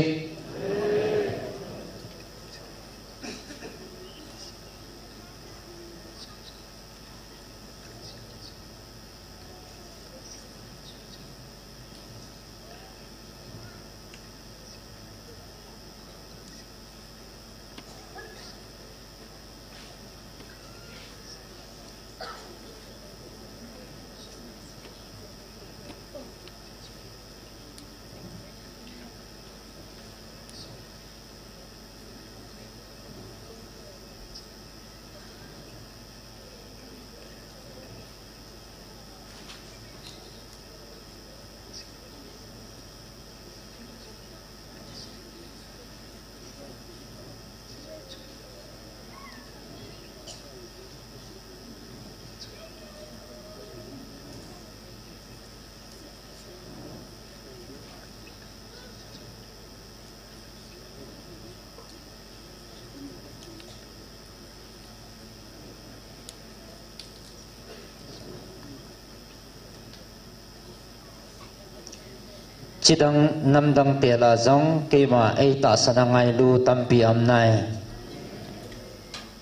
chidang namdang tela zong kema eita sanangai lu tampi amnai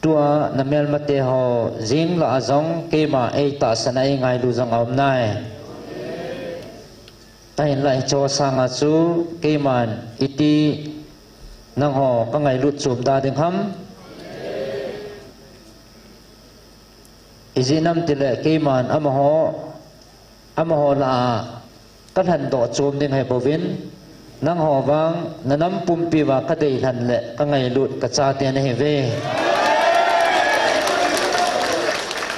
tua namel mate ho jing la zong kema eita sanai ngai lu zong amnai tain lai cho sanga chu keman iti nang ho ka ngai lu chum da ding ham izinam tile keman amaho la kan han do chum ding hai bovin nang ho wang nanam pumpi wa ka dei han le ka ngai lut ka cha te ne ve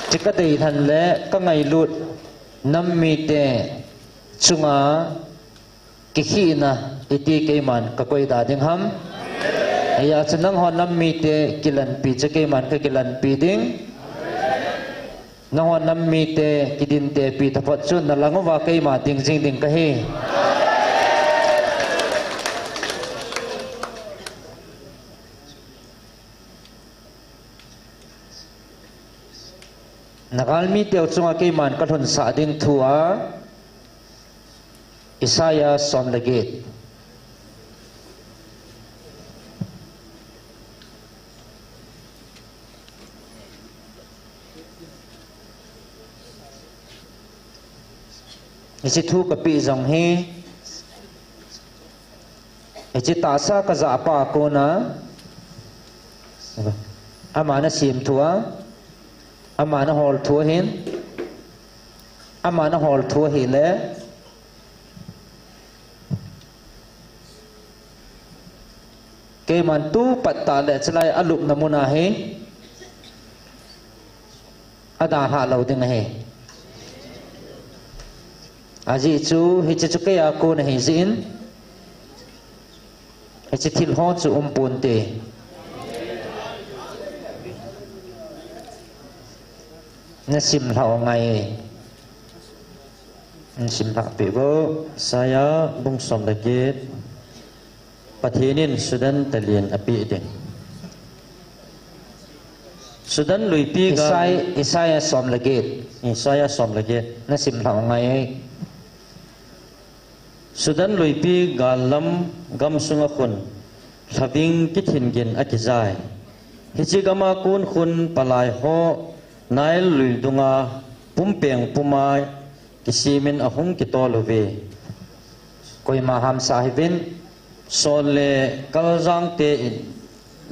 chika dei han le ka ngai lut nam mi te chunga ki khi na iti ke man ka koi da ding ham ya chnang ho nam mi te kilan pi che ke man ka kilan pi ding nang nam mi te kidin te pi thapot chun na langwa kai ma ding jing ding ka he nakal mi te chunga kai man ka thon sa ding thua Isaiah som legit isi thu ka pi zong hi isi ta sa ka za pa ko na amana sim thua amana hol thua hin amana hol thua hi le ke man tu patta le chlai alup namuna he ada ha lo ding he aji chu hi chu ke ya ko na hi zin hi chi thil ho chu pun te na sim thao ngai sim thak pe bo saya bung som da ke pathinin sudan talien api ding sudan lui pi ga Isaiah som lage na sim thao ngai sudan lui pi galam gam sunga khun thaving kithin gen akizai hichi gama kun khun palai ho nail lui dunga pumpeng pumai kisimin ahung kitolove koi ma ham sahibin sole kaljang te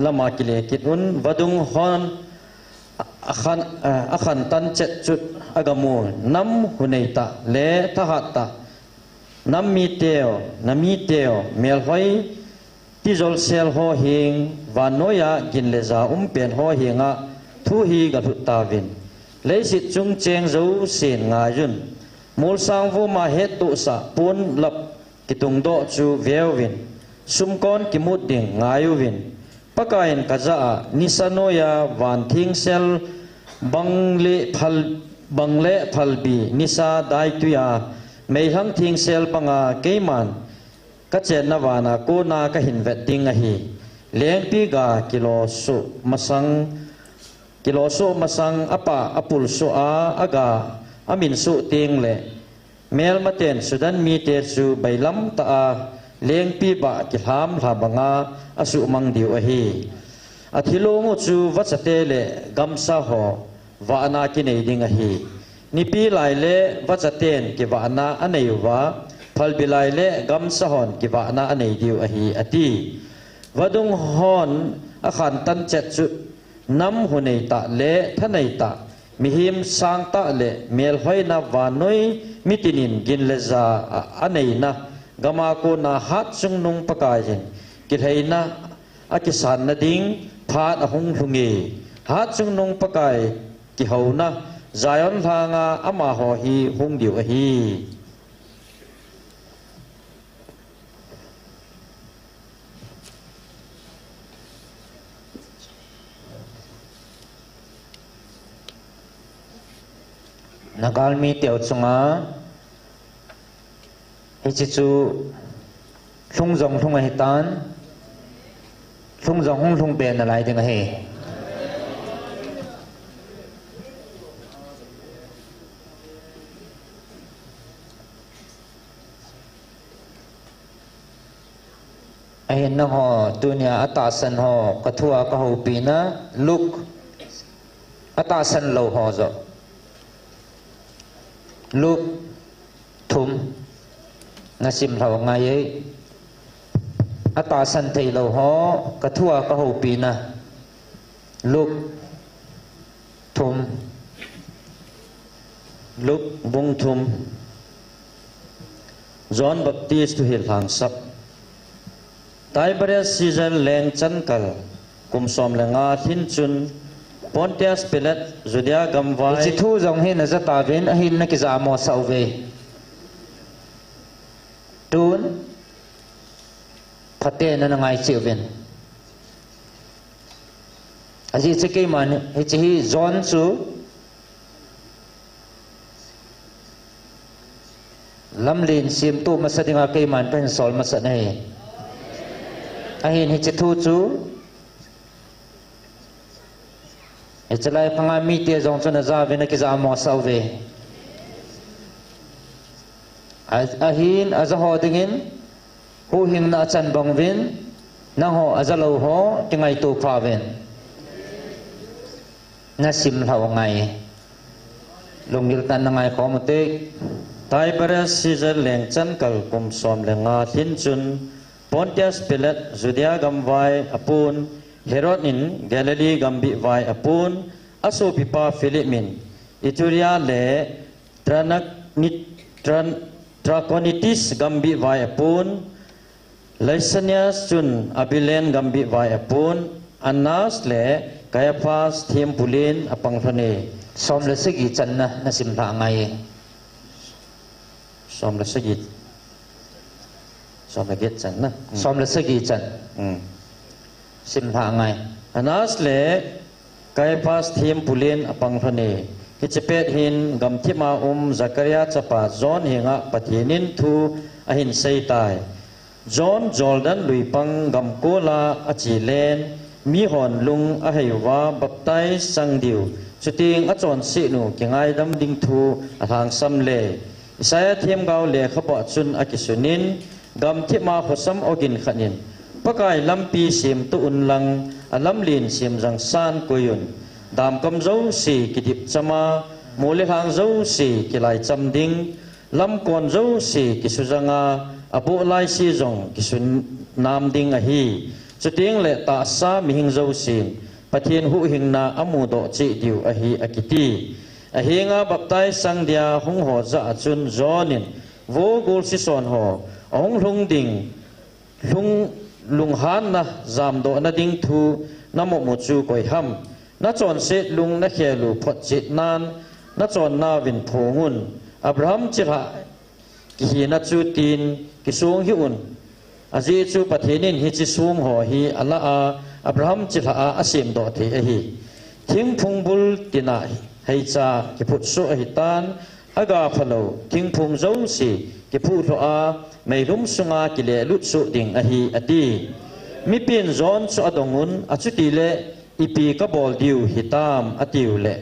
lama kile kitun vadung hon akhan tan chet chut agamu nam huneita le thahata nami teo mel hoi tizol sel ho hing vanoya ginleza pen ho hinga thu hi ga tavin leisit chung cheng zo sen nga yun mol sang vu ma het tu sa pun lap kitung do chu veowin sumkon kimut ding ngayuwin pakain kaza nisanoya van thing sel bangle phalbi nisa dai tuya mấy hăng thiên sel panga cái man các chuyện na vana cô na cái hình vẹt ding a hi leng pi ga kilo so masang apa apul so a aga amin so ting le mel maten sudan mi te su bailam ta a leng pi ba ki ham la banga asu mang diu a hi athilo mu chu vachate le gamsa ho wa na ki nei ding a hi ni pi lai le vachaten ki wa na anei wa phal bilai le gamsa hon ki wa na anei diu a hi ati vadung hon a khan tan chet chu nam hunei ta le thanei ta mihim sang ta le mel hoi na wa noi mitinin gin le za anei na gama ko na hat chung nung pakai jen ki theina akisan na ding phat ahung hungi hat chung nung pakai ki hauna zayon thanga ama ho hi hung diu a hi nagal mi teo chunga hi chi chu thung jong thung a hitan thung jong hung thung ben na lai ding a he ai na ho dunia atasan ho kathua ka ho pina luk atasan lo ho zo luk thum nasim thau ngai ấy atasan thei lo ho kathua ka ho pina luk thum luk bung thum John Baptist to hil hang sap tai bare season leng chan kal kum som lenga thin chun Pontius Pilate Judea gamwai chi thu jong hin za ta vin a hin na ki za mo sau ve tun phate na ngai chiu vin aji che ke man hi chi John chu lam lin sim tu ma sadinga ke man pen sol ma sa nei a hin hi chi thu chu ichalai panga mi te jong chuna za ve na ki za mo sau ve ahin aza ho dingin hu hing na chan bang vin na ho azalo ho tingai tu praven na sim lau ngai lungil tan na ngai khom te tai bara season leng chan kal kum som lenga thin chun Pontius Pilate Judea gamwai apun Herod in Galilee gambi vai apun aso pipa Philipmin Ituria le Trachonitis gambi vai apun Lysanias chun Abilen gambi vai apun Annas le Caiaphas Thimpulin apang thane som le sigi chan na sim tha ngai som le sigi som le get chan na som le sigi chan sim tha ngai Annas le Caiaphas Thimpulin apang thane hichepet hin gamthima Zakaria chapa John hinga pathinin thu ahin sei tai John Jordan luipang gamkola achilen mi hon lung a heiwa baptai sangdiu chuting a chon si nu kingai dam ding thu athang sam le Isaiah thiam gau le khapa chun akisunin gamthima hosam ogin khanin pakai lampi sim tu unlang alam lin sim jang san koyun dam kam zo si kidip chama mole hang zo si kilai cham ding lam kon zo si kisujanga abu lai si jong kisun nam ding a hi chuting le ta sa mi hing zo sin pathin hu hing na amu do chi diu a hi akiti a hinga baptai sang dia hung ho za chun zonin vo gol si son ho ong lung ding lung han na zam do na ding thu namo mo chu koi ham na chon se lung na khelu phot chit nan na chon na vin phongun Abraham chira ki hi na chu tin ki sung hi un aji chu pathinin hi chi sum ho hi ala a Abraham chira a asim do the a hi thing phungbul tina hei cha ki phut so hi tan aga phalo thing phung zong si ki phu tho a mei rum sunga ki le lut su ding a hi ati mi pin zon chu adongun achuti le ipi ka bol diu hitam atiu le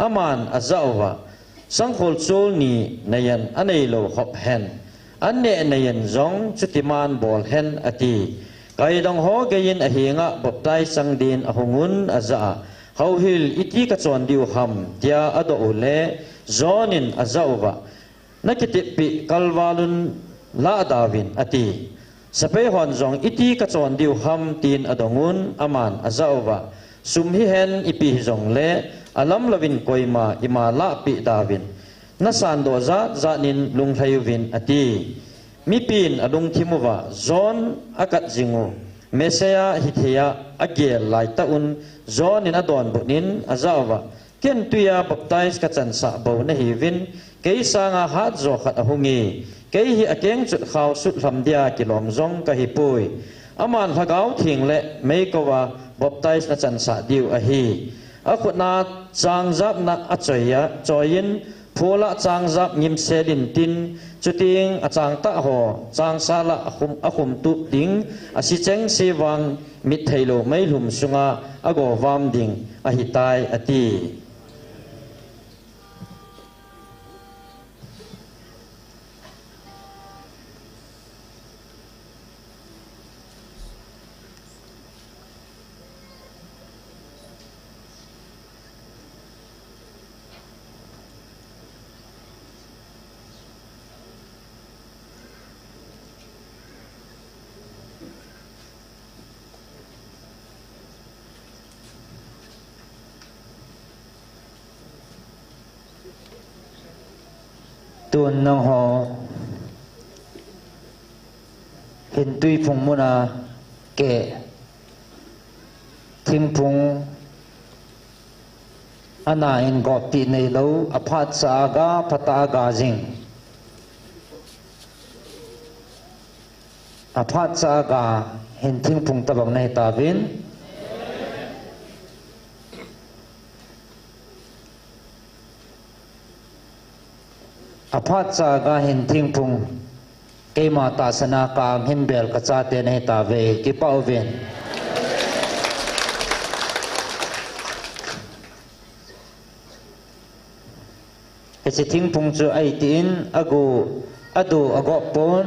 aman azawa sangkhol chul ni nayan anei lo hop hen anne nayan zong chutiman bol hen ati kai dong ho gein a hinga boptai sangdin ahungun aza hauhil iti ka chon diu ham tia ado le zonin azawa nakitipi kalwalun la dawin ati sape hon zong iti ka chon diu ham tin adongun aman azawa sumhi hen ipi zong le alam lovin koima ima la pi dawin nasan do za nin lunglhayuvin ati mipin adung thimuwa zon akat jingu mesaya hithia agel lai taun zon in adon bunin azawa ken tuya baptize ka chansa bo na hivin keisa nga hat zo khat ahungi kei hi akeng chut khaw sut hlamdia kilom zong ka hipui aman hagau thing le meikowa baptize na chansa diu ahi akhutna changjap na achoya choyin phula changjap ngim selin tin chuting achang ta ho chang sala akhum tu ding asi cheng sewang mit thailo mai lum sunga ago wam ding ahitai ati tuần nang ho hin tui phung muna ke thim phung ana in go pi nei lo aphat sa ga phata ga jing aphat sa ga hin thim phung tabang nei ta vin aphat cha ga hin thing phung ke ma ta sana ka him bel ka cha te nei ta ve ki pau ven he chi thing phung chu ai tin agu adu ago pon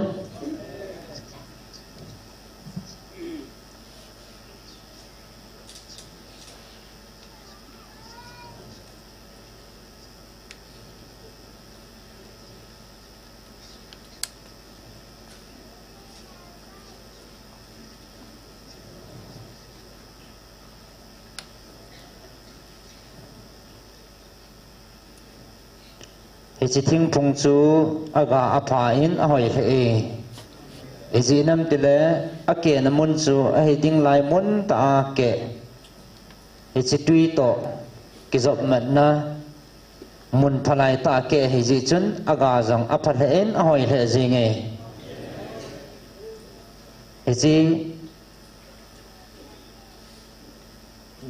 chỉ thinh phung chú aga apa in a hoi he e ji nam tile a ke na mun chu a he ding lai mun ta ke e chi tui to ki zop mat na mun phalai ta ke he ji chun aga jang a phat hen a hoi he ji nge e ji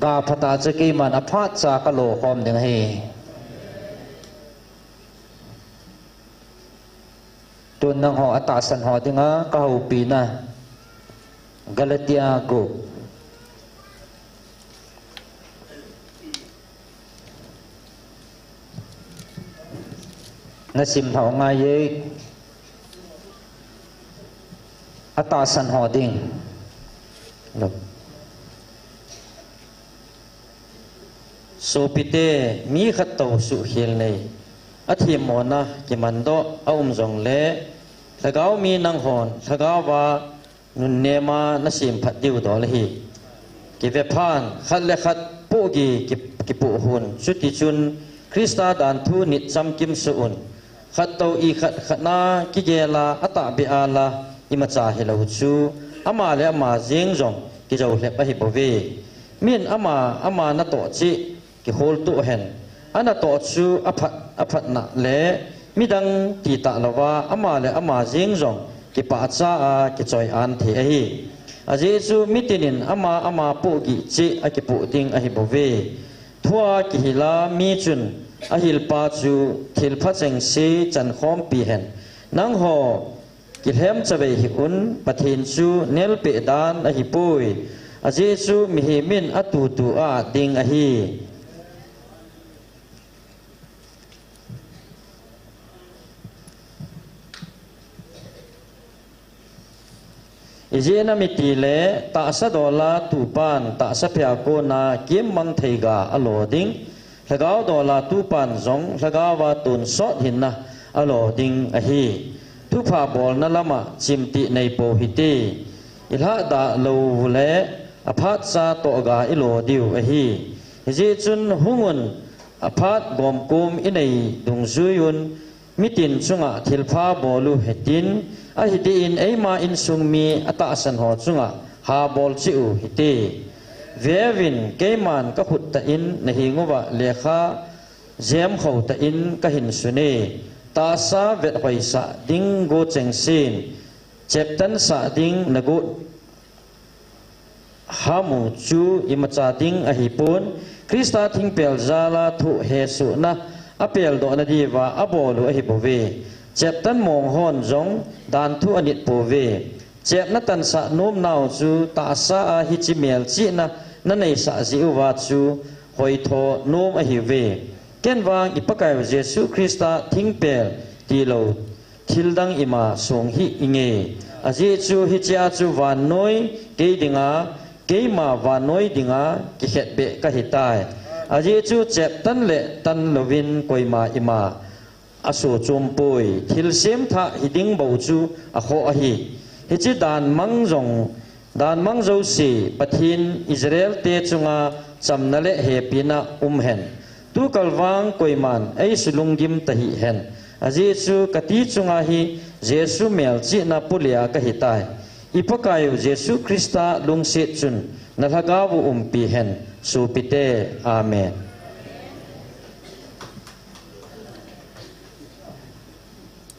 ga phata che ki man a phat cha ka lo khom ding he tuần nang ho atasan ho dinga ka ho pina Galatia go nasim thau nga ye atasan ho ding so pite mi khat to su hil nei athi mona ki mando aum jong le thagau mi nang hon thagau wa nun nema nasim phat diu do le hi ki ve phan khat le khat pu gi ki pu hun chuti chun krista dan thu nit cham kim su un khat to i khat khana ki gela ata bi ala ima cha helo chu ama le ama jing jong ki jo le pa hi bo ve min ama na to chi ki hol tu hen ana to chu aphat na le midang ti ta lawa ama le ama jing jong ki pa cha a ki choi an the hi a je chu mitinin ama pu gi chi a ki pu ding a hi bo ve thua ki hila mi chun ahil pa chu thil pha cheng si chan khom pi hen nang ho kilhem chabe hi un pathin chu nel pe dan a hi pui a je chu mi hi min atu tu a ding a hi Ijena mitile ta sa dola tupan ta sa pya ko na kim mang theiga aloding lagaw dola tupan zong lagawa tun sot hinna aloding ahi tu pha bol na lama chimti nei po hiti ilha da lo vule aphat sa to ga ilo diu ahi ji chun hungun aphat gom kum inei dung zuyun mitin chunga thilpha bolu hetin a hiti in eima in sungmi ata san ho chunga ha bol chiu hiti vevin keiman ka khut ta in nahi nguwa lekha jem khau ta in ka hin suni ta sa vet paisa ding go chengsin cheptan sa ding nagu hamu chu imacha ding a hipun krista thing pel zala thu hesu na apel do na diwa abolu a hipove chep tan mong hon zong dan thu anit pove chep na tan sa nom nau chu ta sa a hi chi mel chi na na nei sa ji wa chu hoi tho nom a hi ve ken wang ipakai jesu krista thing pel ti lo thil dang ima song hi inge a ji chu hi cha chu wan noi ke dinga ke ma wan noi dinga ki het be ka hitai a ji chu chep tan le tan lovin koima ima asu chumpui thil sem tha hiding bo chu a kho a hi hi chi dan mang zo si pathin Israel te chunga chamna le he pina hen tu kalwang koiman ei sulung dim ta hi hen a ji chu kati chunga hi jesu mel chi na pulia ka hitai ipakayu jesu krista lungsi chun nalhagawu umpi hen supite amen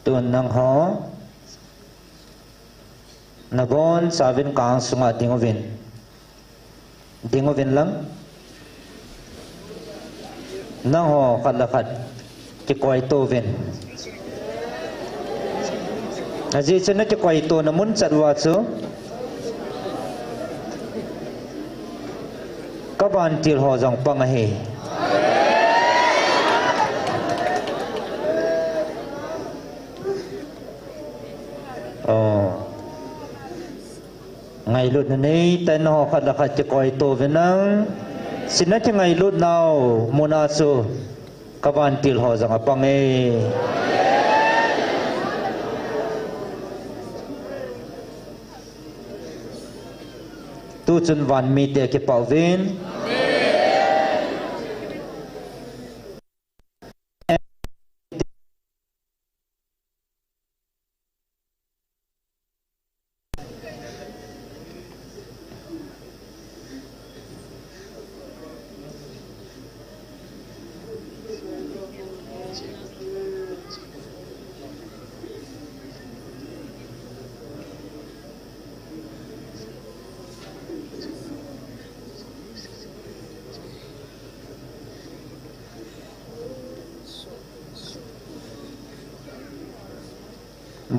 tuan nang ho nagon sabin kang sunga dingovin lang nang ho khat ki koi to vin aji chena ki koi to namun charwa chu kaban til ho jong pang he ngày lụt này tên họ khát là khát chỉ coi tổ về năng xin nói cho ngày lụt nào muốn asu các bạn tiêu họ rằng apa nghe tu chân van mi te cái bảo viên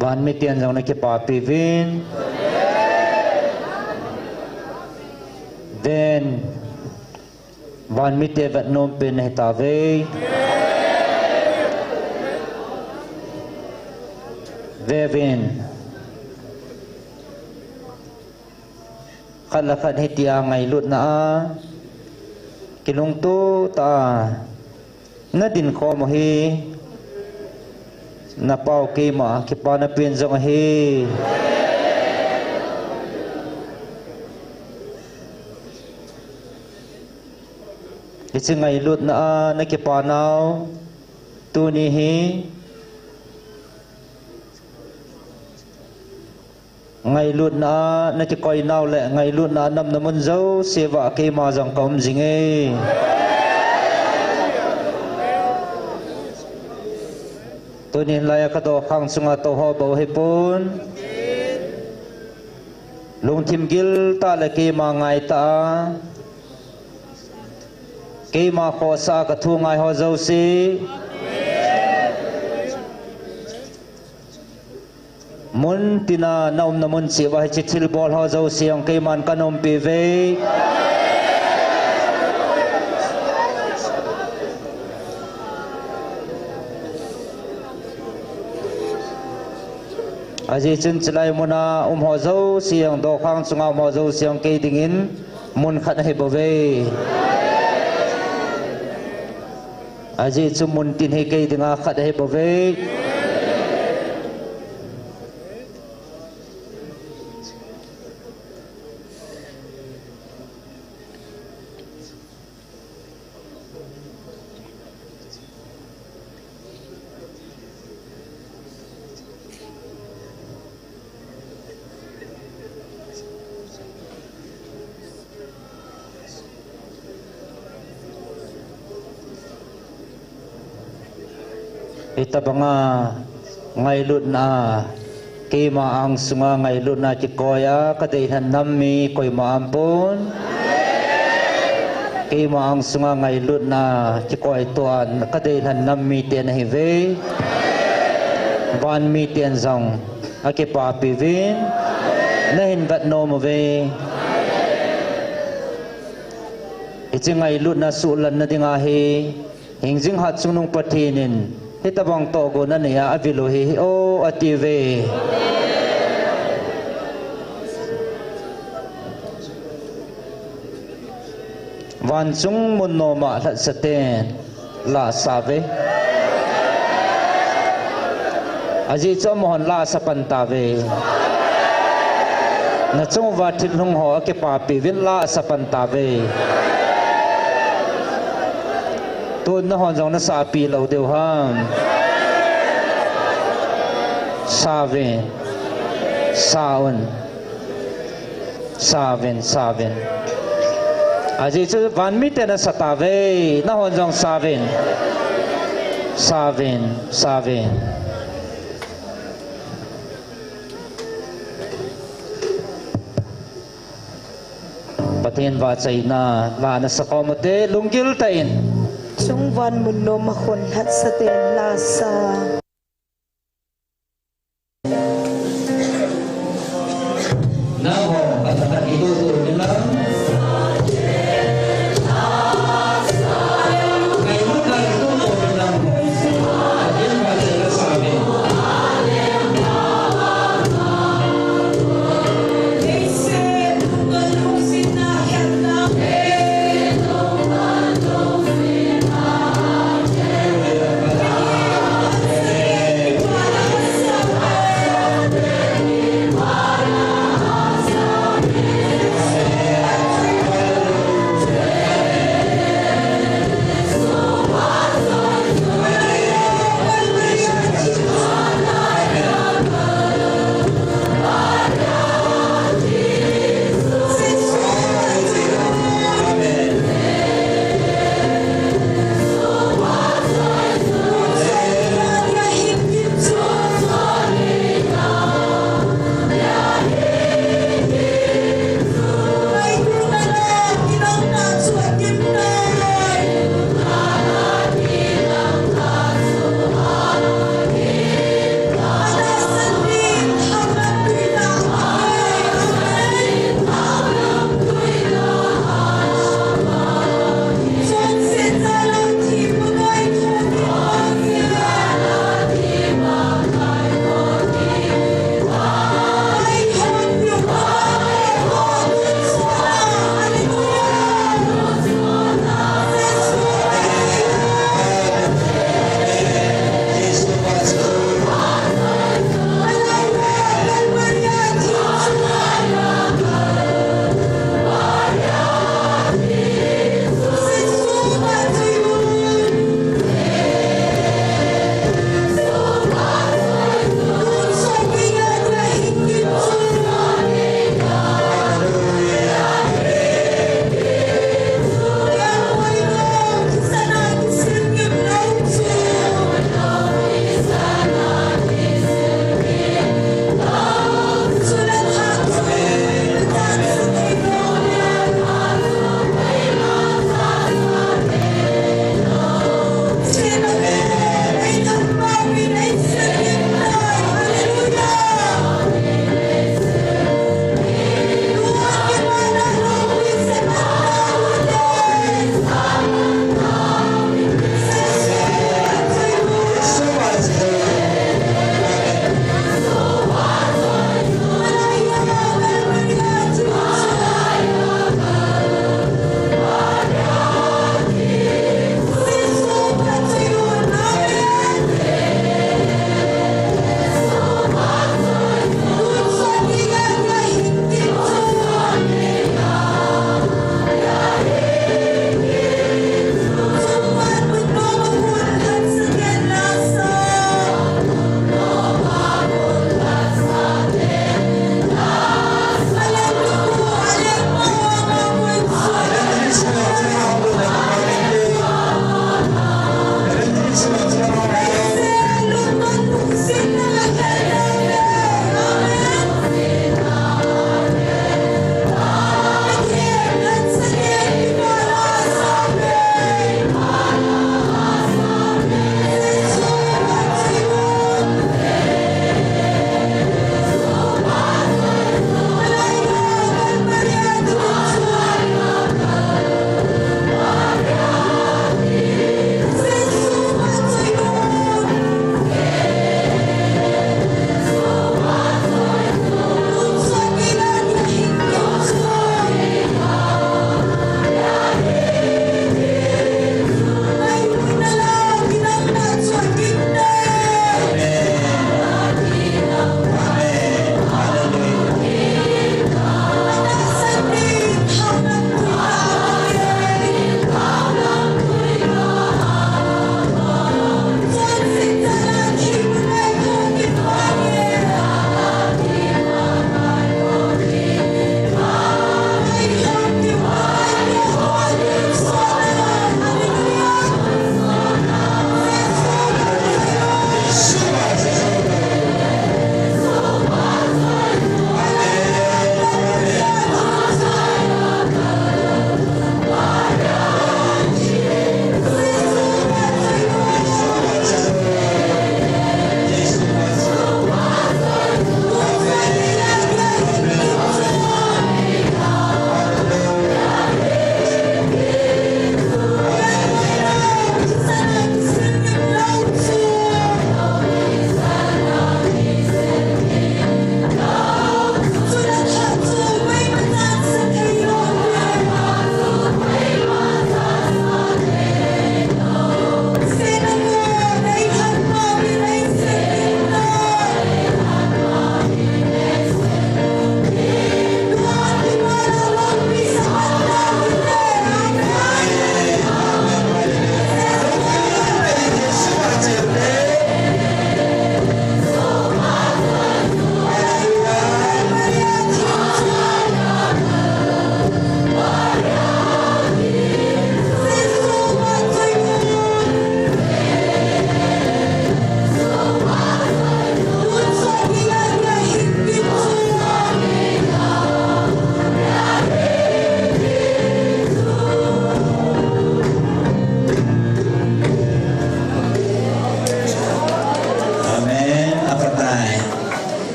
van mi tiền rằng này cái papi vin then van mi te vật nom pin hay ta về vin khát là khát hay tia ngày lụt na kilung tu ta na din kho mo hi na pau ke ma ke pa na pin zong he it's ngai lut na ke pa nau tu ni hi ngai lut na ke koi nau le ngai lut na nam namun zo sewa ke ma zong kom jing e tunin laya kato khang sunga to ho bo hipun lung thim gil ta le ke ma ngai ta Kay ma ko sa kathungay ho zo si mun tina naum namun si wa chitil bol ho zo si ang kay man kanom pi ve aji chun chlai muna ho zo si ang do khang chunga mo zo si ang kay dingin mun khat hai bo ve aji chu mun tin he kay dinga khat hai bo ve itabanga ngailut na kima ang sunga ngailut na chikoya kadaihan nammi koy maampun kima ang sunga ngailut na chikoy tuan kadaihan nammi tian hive ban mi tian zong akipa pivin nahin bat no move ichi ngailut na sulan na dingahi hingjing hat sunung patinin hitabang togo na niya avilohi o ative wansung munoma lat saten la save aji chomohon la sapantave na chung wathil hung ho ke papi vin la sapantave tuôn nó hòn dòng nó xả pì lầu đều ham xa về xa ơn xa về à gì chứ van mít tên là sát ta về nó hòn dòng xa về patin va chai na la na sakomate lungil tain chung van munno makhon hat saten la sa namo katakan itu bilang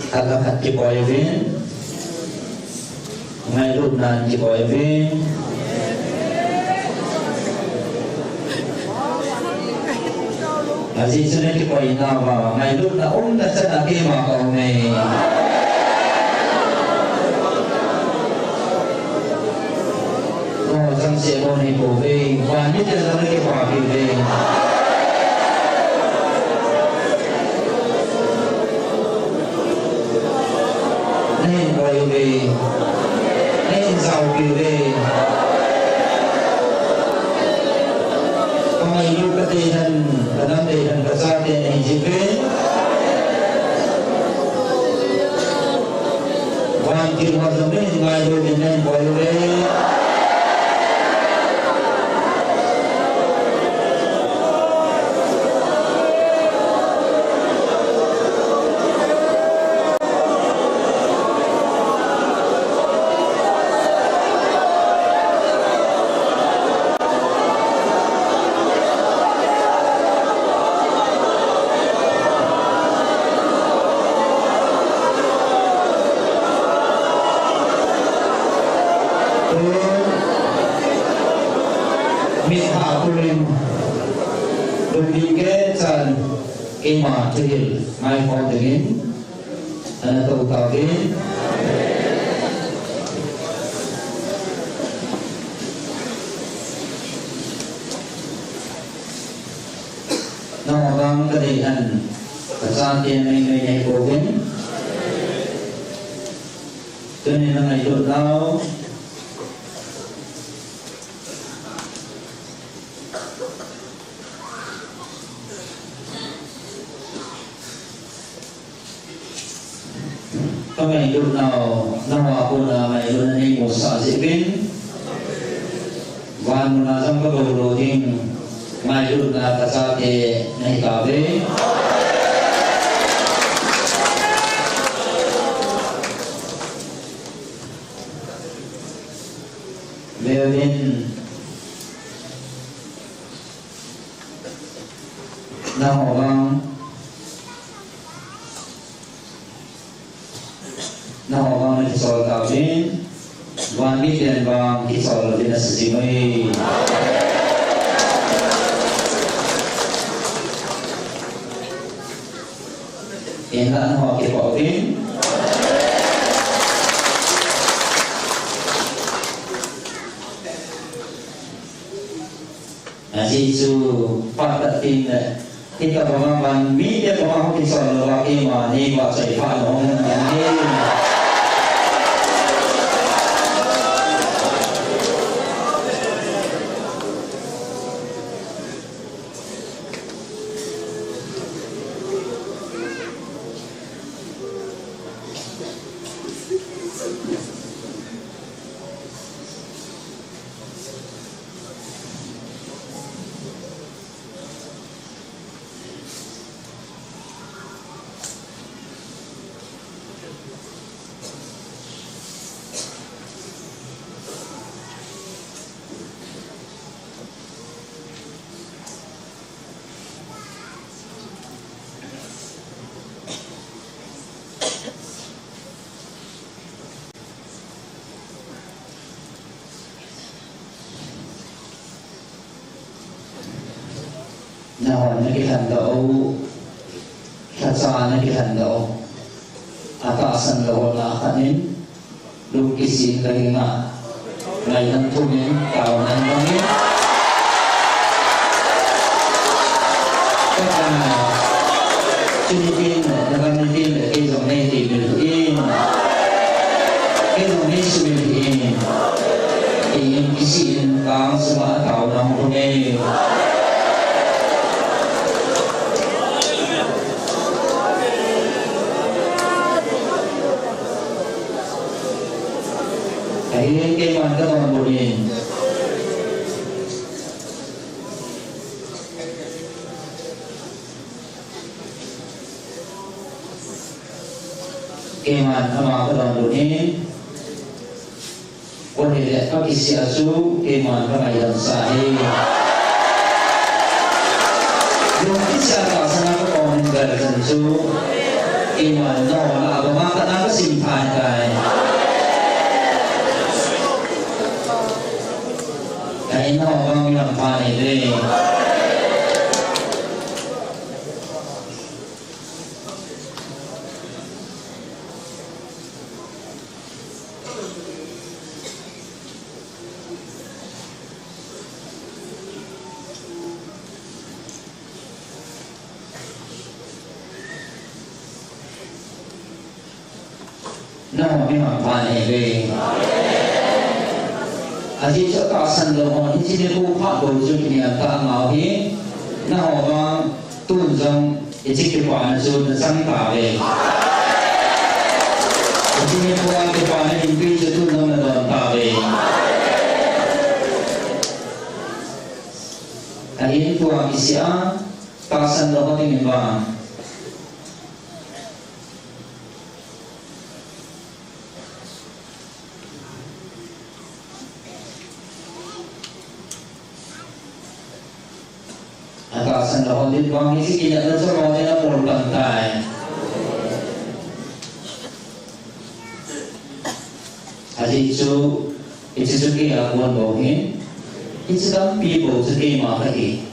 Katakan Kipoyevin, ngay lúc nan Kipoyevin, Aziz sunay Kipoyina ba, ngay lúc na sa nakima ka may sang siya mo ni Bobeng, wanit na sa Kipoyevin. Nên quay về nên giàu kỳ về có ngày lúc cái tiền thân và năm tiền thân và ra tiền này chỉ về hoàn tiền hoạt động đến ngày đôi tiền nên quay về Mahal may pagdingin tawagin nawabang kalihan kasatin ay may pagdingin kunin na ngayon daw ngày lúc nào năm hòa cô là ngày lúc này một xã dễ bên và một là trong các cầu đồ hình ngày lúc là cả gia thì này cả với về bên năm hòa vang na orang yang kisah kawin, wanita dan bang kisah lebih nasimai. Enak nak kawin. Azizu patah tindak. Kita orang media orang kisah lelaki mana bahasa Ipan orang yang nào những cái hành động thật ra những cái hành động atasan lawan lakanin lukisin lagi nga ngayon ang tumin kawanan kami kaya Philippines nagamitin kayo sa may tibiluin kayo may sumiluin iyong kisin kang sa mga tao ng kami Akhirnya kita mantap membunuh. Keman sama membunuh. Oleh itu isi asu keman pengajian sahih. Belum bisa laksana keuangan bersentuh. iman no la ba ma ka na ka sim thai kai kai no bang yang pa ni de no bi ma pa ni de aji cho ka san lo ho ni chi ko pha bo ju ni ta ngao hi na ho ba tun jong e chi ke pa na ju na sang ta ve chi ni ko ke pa na in pi ju tun na don ta ve ani ni ko mi sia ka san lo ho ni ba akasan lo din bang isi kina na so mo na por pantay adi chu isu ki awan bo hin isu dam pi bo su ki ma ka hi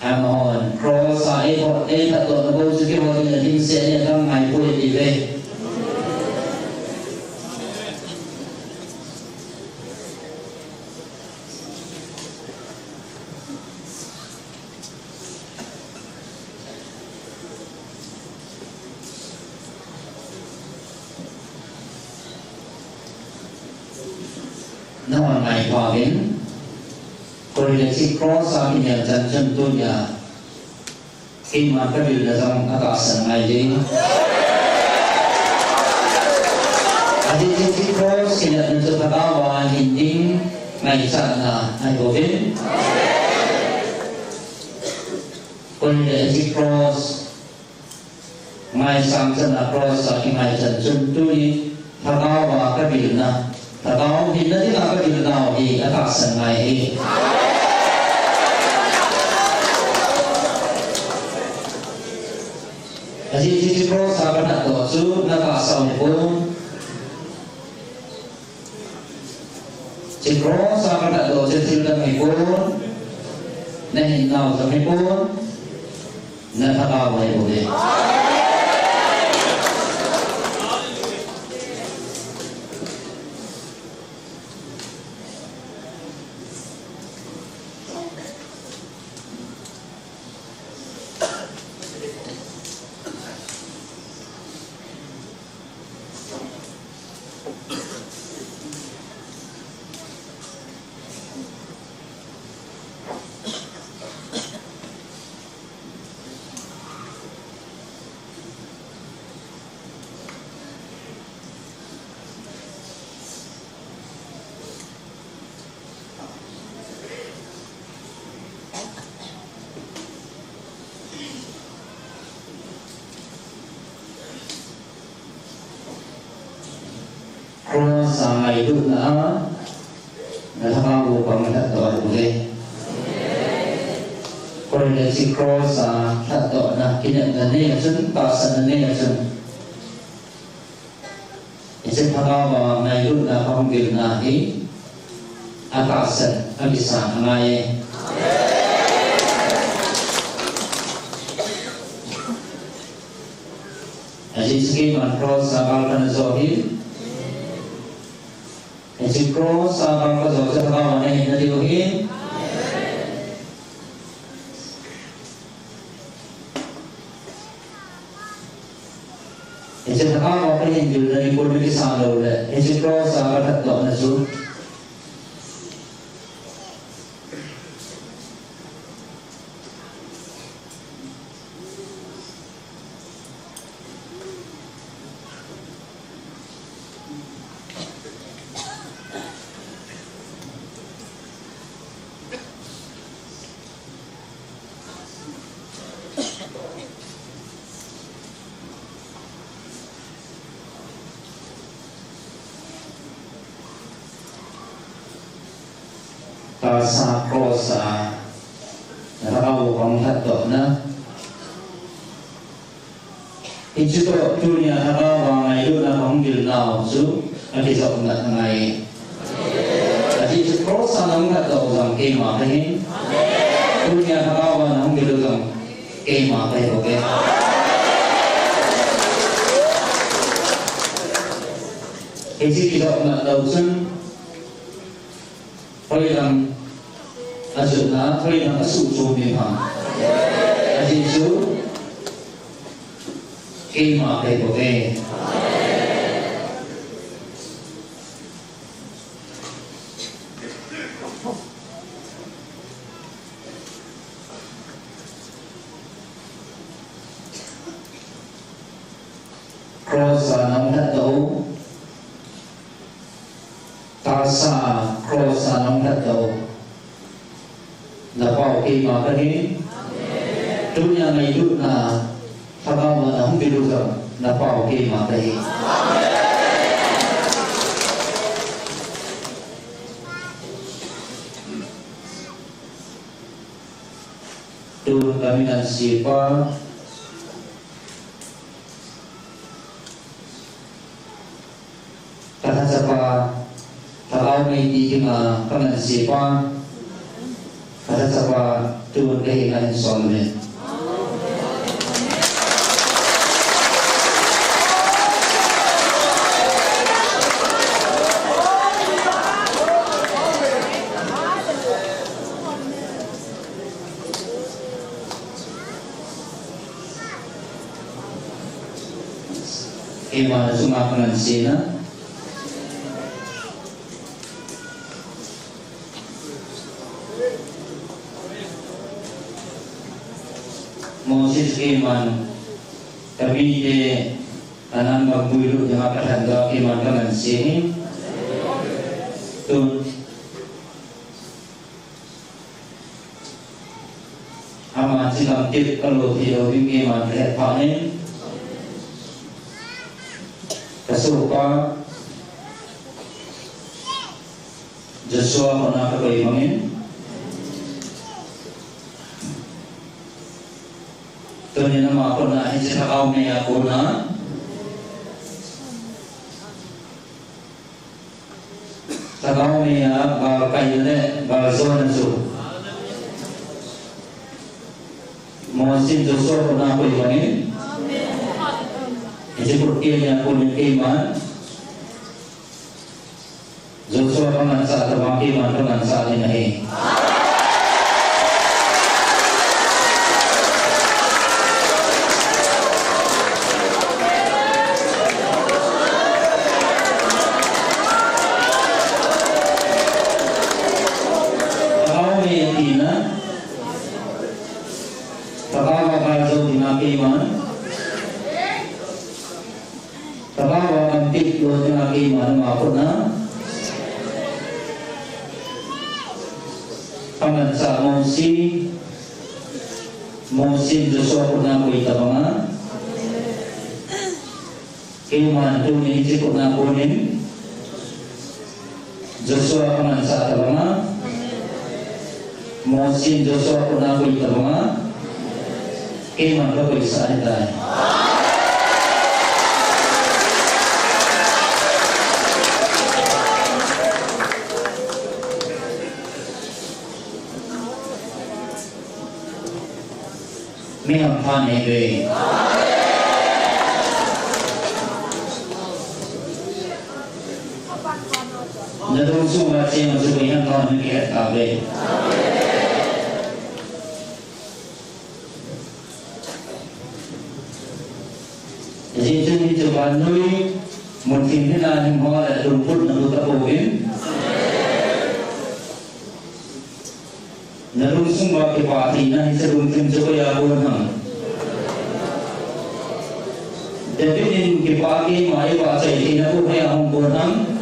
amon cross ai bo e ta to bo su ki bo ni din se ni dam mai pu di ve nó hoàn ngày hòa biến rồi là khi cross sang thì nhà chân chân tôi nhà khi mà cái điều là trong các bạn sẵn ngày đi khi cross thì nhận được các bạn và hình tính ngày sẵn là ngày hòa biến rồi là khi cross ngày sang chân là cross sang ngày chân chân tôi các bạn và cái điều là Kalau kita tidak akan diketahui atas sengai. Jadi sisi pro sahabat nak tuju nak asal pun. Sisi pro sahabat nak tuju tidak mipun. Nih nau sampai pun. Nak apa boleh. Sangai itu na nakakago pa man ato uli. Kung si cross ato na kinagani sun pasan na sun. Isin hakawa ngayon na pambil nahi atasan abisa ngayon. Asin sige man cross sa kalpan na zohil. Jadi cross abang ko sa kawan ay nadiuhin. Jadi kawan ko hinjul dari pulmi kisalo le. Jadi cross abang tatlo na su. Tasa krosa nakakaw ang hato na Ichito dunia nakakaw ang ilo na panggil na su Nakisok na ngay At ito krosa ng hato ang kema kahin Dunia nakakaw ang ilo ng kema kahin okay Ichito na daw sun Thôi rằng là sự là thôi rằng là sự chủ miệng hả là gì chú khi mà thầy của về cross là nóng đất đấu ta sa cross là nóng đất đầu là vào khi mà cáiนี้chúng nhà này lúc là thằng ông là không biết được rằng là vào khi mà đây tu kami nan siapa kata siapa Kalau ini dengan pengen siapa, ada siapa Tuhan kehilangan soleh. Iman semua pengen Moses iman kami de tanam magbulu yang akan hendak iman dengan sini tu aman silam tip kalau tidak iman terhadap panen kesuka Joshua pernah kebaikannya Tunya nama aku na hijrah kaum ni aku na Tagaw ni bal kayo le bal zona su Mungkin Joshua pernah aku ibanin Hijrah kurkianya aku ni iman Joshua pangan saat termak iman pangan saat ini iman Tabawa kantik doon yung aking iman Mako na Pangansa Mosi Joshua ko na ko itabanga Iman doon yung ko na kunin Joshua pangansa tabanga Mosi Joshua ko na ko itabanga Iman ko isaan tayo. May hampan ebe. Nadung sumat siya masubihan ko ng kiyat kabe. Jadi itu bandui mungkin kita ni mahu ada rumput nak berkabung. Narum sumba ke parti na isa mungkin supaya bulan. Jadi in ke parti mai bahasa ini nak supaya hong bulan.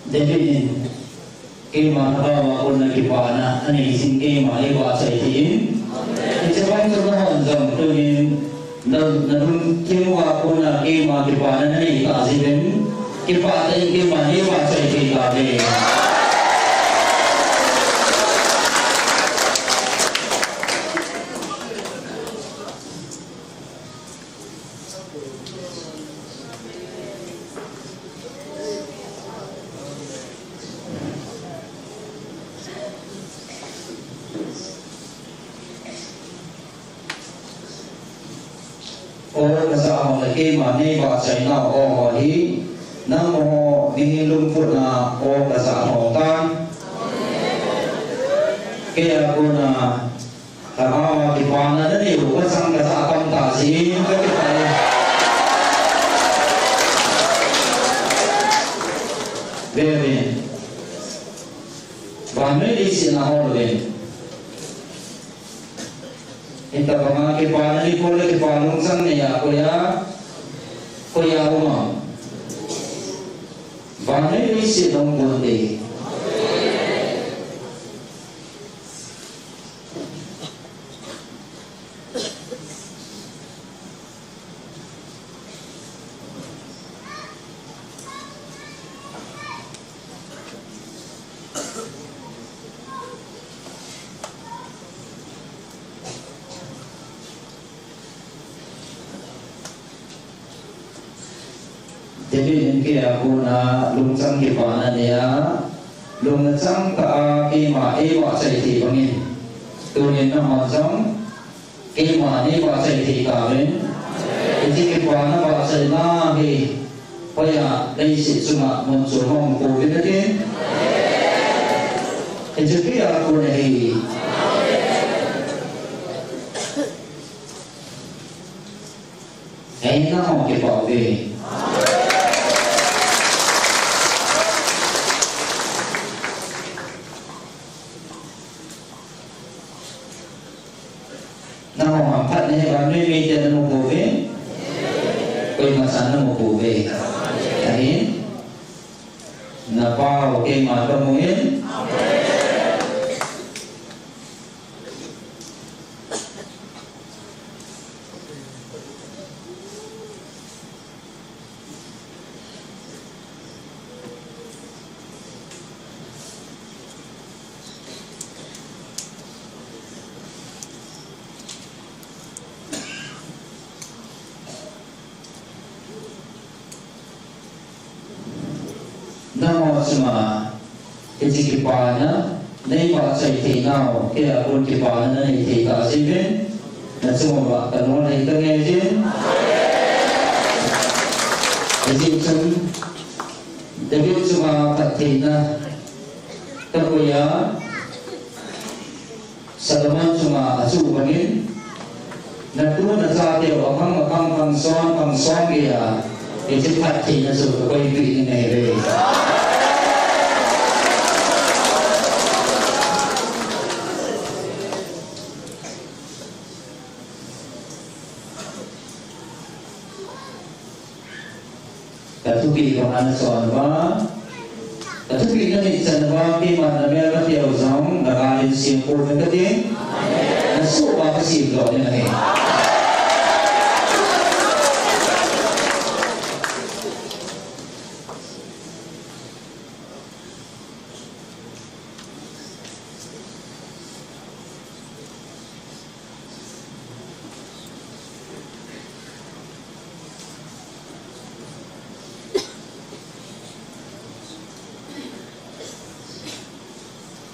David kema nakawa ko na kipana ani sin kema iwa sa itin itsabay ko na hanjam tunin na kema ko na kema kipana na ni kasibin kipata yung kema iwa sa itin kabe kasama na kema ni ba sa ina o hi nang mo nihilum po na o kasama ta kaya ko na kamawa kipana na ni o kasang kasakam ta si kakitay bebe bame di sinahol Ita mga kipana ni pula kipanong sang niya kuya rumah. Bane ni sinong bundi. Jadi mungkin aku na lungsang kipana niya lungsang ka kima iwa sa iti pangin tunin na mansang kima iwa sa iti kamin iti kipana ba sa nahi kaya laisi suma monsurong kubin natin iti kaya ako nahi ay na ako kipawi Empat ni kami meja na mo bube, kau masana mo bube, kain, napa oke mata muin, namo semua iti kipana nei ba sa iti nao kaya pun kipana na iti kasibin na semua ba kanong na ito ngayon David semua katina kakuya Salaman semua asubangin natuwa na sa atin ang pang son kaya iti katina sa kakuya iti ngayon Katuki kung ano sa ano ba? Katuki na ni sa ano ba? Kima na meron tiyaw zang nakalin siya po na kati? Nasuwa ka siya ko na eh.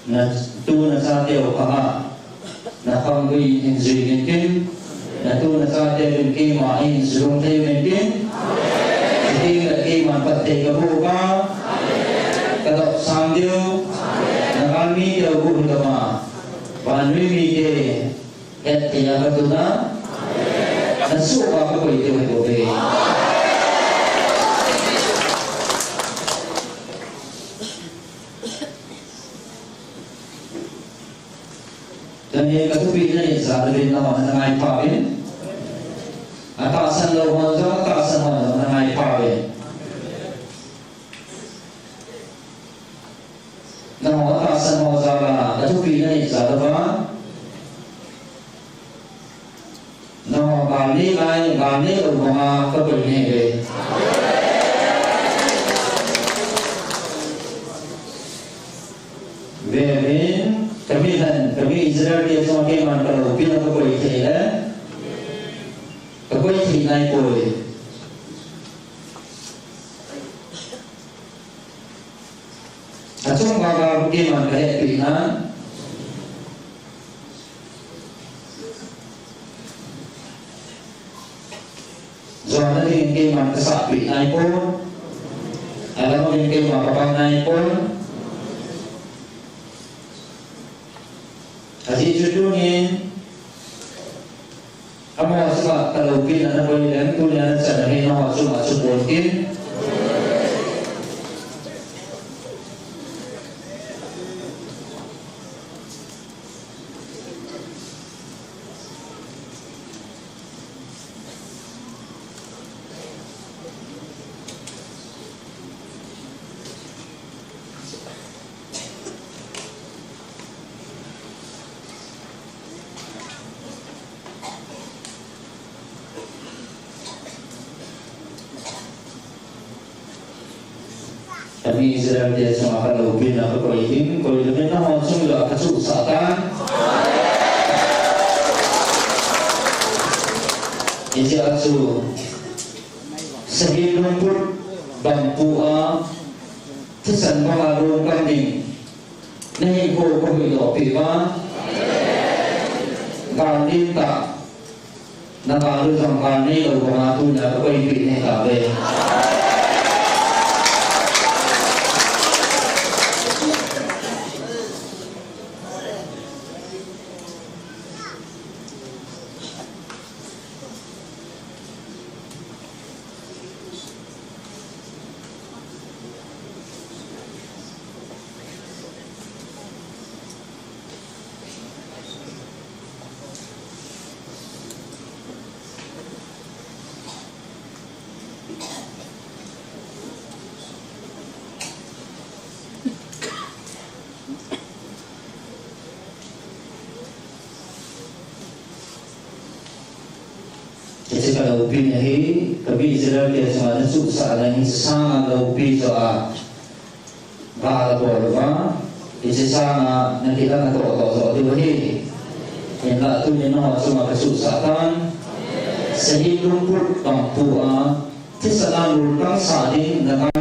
Na tu na sa atin o kama na panggoy insuyin kin na tu na sa atin yung kima insurong tayo kin hindi na kima patay ka buka kadok sangdiyo na kami tayo buhin ka ma paano'y mige at kaya ka doon na nasuka ka ko ito ay bubi dan yang katubi na rin sa atin naman na ngay pawin atasan daw mo sa atasan mo na ngay pawin na ho ta san ho za la atu pi na ni za da ba na ho ga ni lai ga ni lo ma ka pi ni be Berin kami Israel dia semua keman kalau pina ko koi thela ko koi thi nai koi achong ba keman ka he pina zona ni keman ka sa pi nai ko alam mo ni keman pa nai ko Haji judulnya Amo sebab kalau kita nak boleh dan tu yang saya ni nak masuk mungkin kami Israel dia semua kalau bin apa kau ini nak langsung juga kasut satan. Ini asu sebelum pun bambu tesan pengaruh kami. Nih kau itu apa? Kami tak nak harus sampai ni kalau pengaruh nak kau ini ni tak boleh. Jadi kalau upi ni, kami Israel dia semua ada susah dan sangat kalau upi soal bahasa boleh, jadi sangat nanti kita nak tahu soal itu ni. Yang tak tu ni nak semua kesusahan, sehingga pun bangpu tidak lalu saling dengan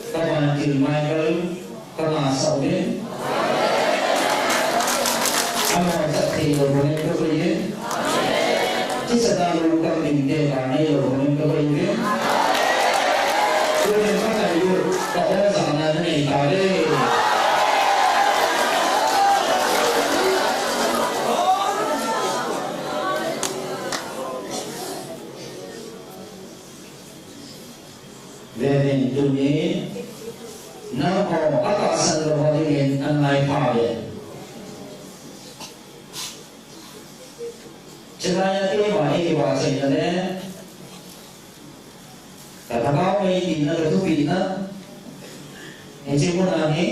kawan Michael kena saudin. Amo tak tiada boleh kebayang. Jika dalam luka binte kami boleh kebayang. Boleh mana itu kalau sana ni kare. Dari dunia, nama atas nama ini anai pade. Ceranya tema ini bahasa Indonesia. Kata kau ini nak tu bina, ini pun ani,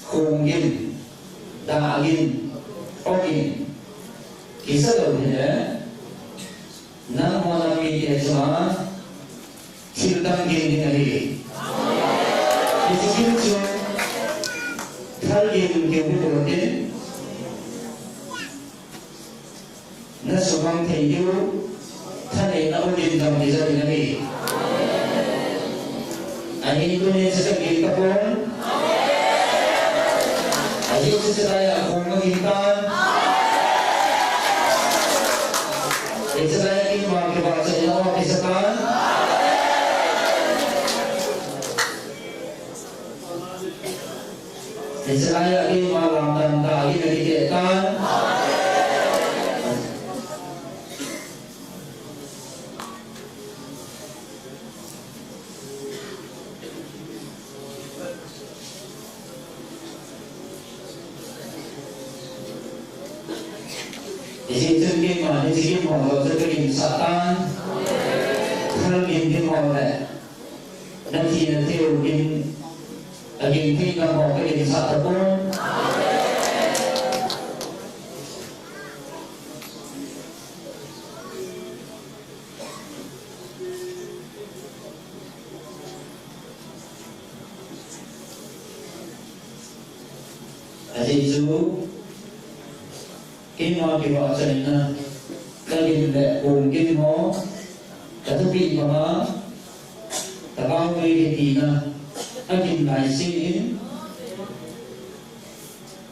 kongin, daging, ogin, kisah tu ni. Nama nama ini semua Siltang gini ni. Ini kisah thal gini kita ni. Na subang thayu thane na ulin dam desa dinani ani itu ni sedang kapon ayo sedaya akong magitan sedaya ini mga kibasa ina mga kisatan sedaya ini mga lamdan tahi nagigatan Di sini mana di sini mau jadi satan, thân kinh kinh họ này nên chỉ là tiêu kinh kinh thi năm họ cái kinh sát tập bốn Giêsu kinh hoa kỳ họ cho nên cái kinh lệ cùng kinh họ cái thứ bị mà nó cái bao nhiêu cái gì nè cái kinh đại sinh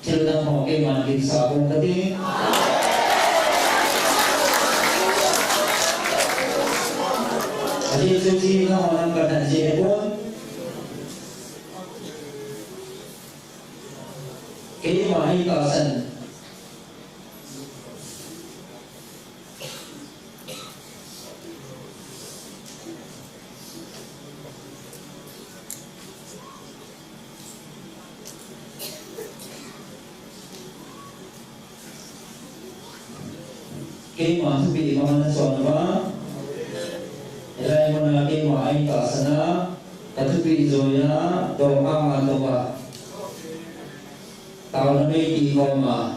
cho nên họ cái màn kinh sao cũng cái gì Giêsu chỉ nó họ làm cái này gì hết luôn cái mà hay cả sân cái mà thứ bị mà nó soạn quá đây mà cái mà hay cả sân á cái thứ bị rồi á đồ ăn đồ à tao nó đi đi con mà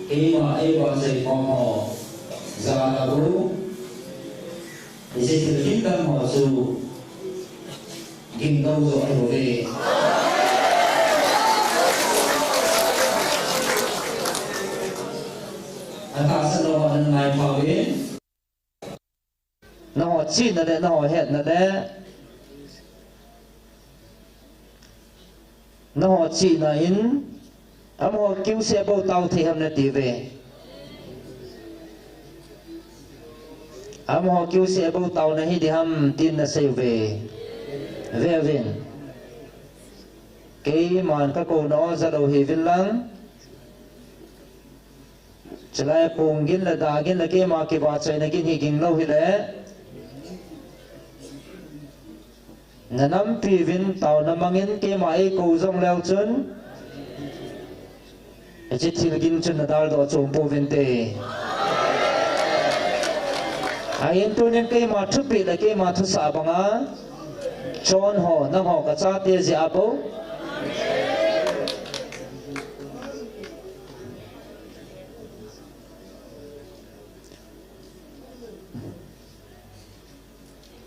khi mà ai vào dậy con họ ra là bố thì sẽ thực hiện tâm họ dù kinh đâu rồi rồi về anh ta sẽ lo anh này vào đến nó họ chín là đấy nó họ hẹn là đấy nó họ chỉ là in họ cứu xe bao tàu thì hôm nay đi về họ cứu xe bao tàu này thì hôm tin là sẽ về về cái màn các cô nó ra đầu hi viên lắm chỉ là cùng gin là đa gin là cái mà cái bà chạy này gin hi gin lâu hi lẽ năm pi viên tàu năm mangin cái mà ai cô dòng leo chân chỉ thil gin chân là đal đó chồng po viên tê ai tu nên cái mà thúc bị là cái mà thúc sa bằng á chọn họ năm họ cả cha tê gì abo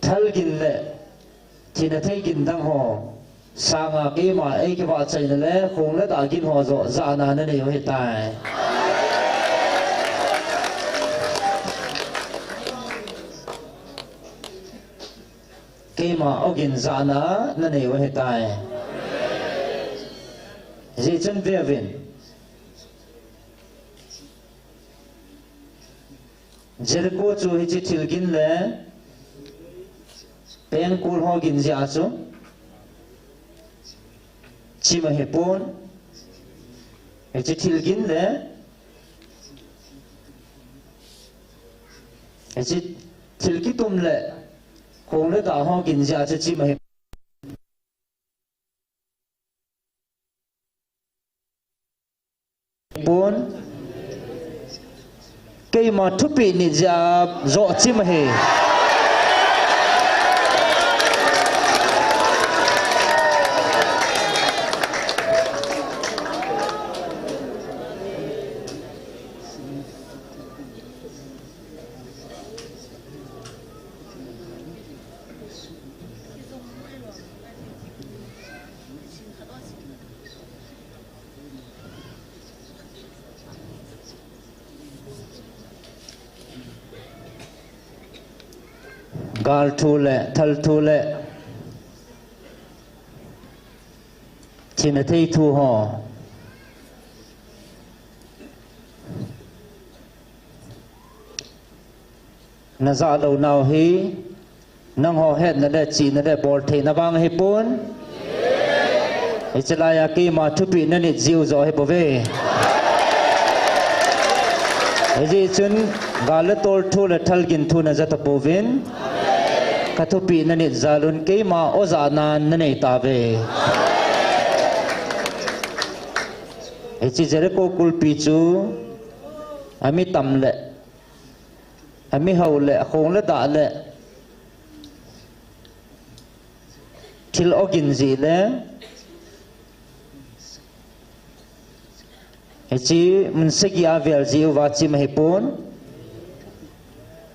thal gin lệ thì là thấy gin đăng họ sang à cái mà ấy cái vợ chạy này không lấy đã gin họ rồi ra nào nó này hiện tại cái mà ông gin ra nào nó này hiện tại gì chân về viên Jericho chu hi chi thil gin le pen kul ho gin ja chu chi ma he pon hi chi thil gin le hi chi thil ki tum le khong le da ho gin ja chu chi ma he pon cây mà thúc bị nị ra rõ chi mà hề gal thu lệ thal thu lệ chỉ là thấy thu họ nó ra đầu nào hi năng họ hẹn là để chỉ là để bỏ thì nó vang hay bốn hay chỉ là cái mà thu bị nên dịu rồi hay bỏ về cái gì chun gal tol thu là thal gin thu là rất tập bỏ về kathupi na nit zalun ke ma oza nan na nei ta ve echi Jericho kulpi chu ami tam le ami hau le khong le da le thil ogin zi le hechi munsegi avel zi wachi mahipun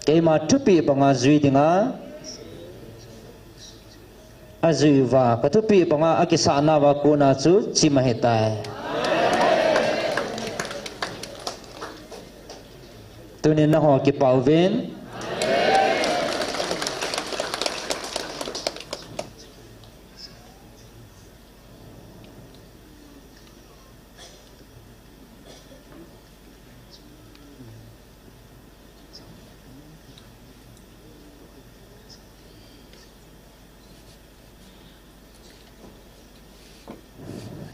keima thupi banga zui dinga azui wa katupi banga akisana wa kuna chu chimahetai tunin na ho ki pauven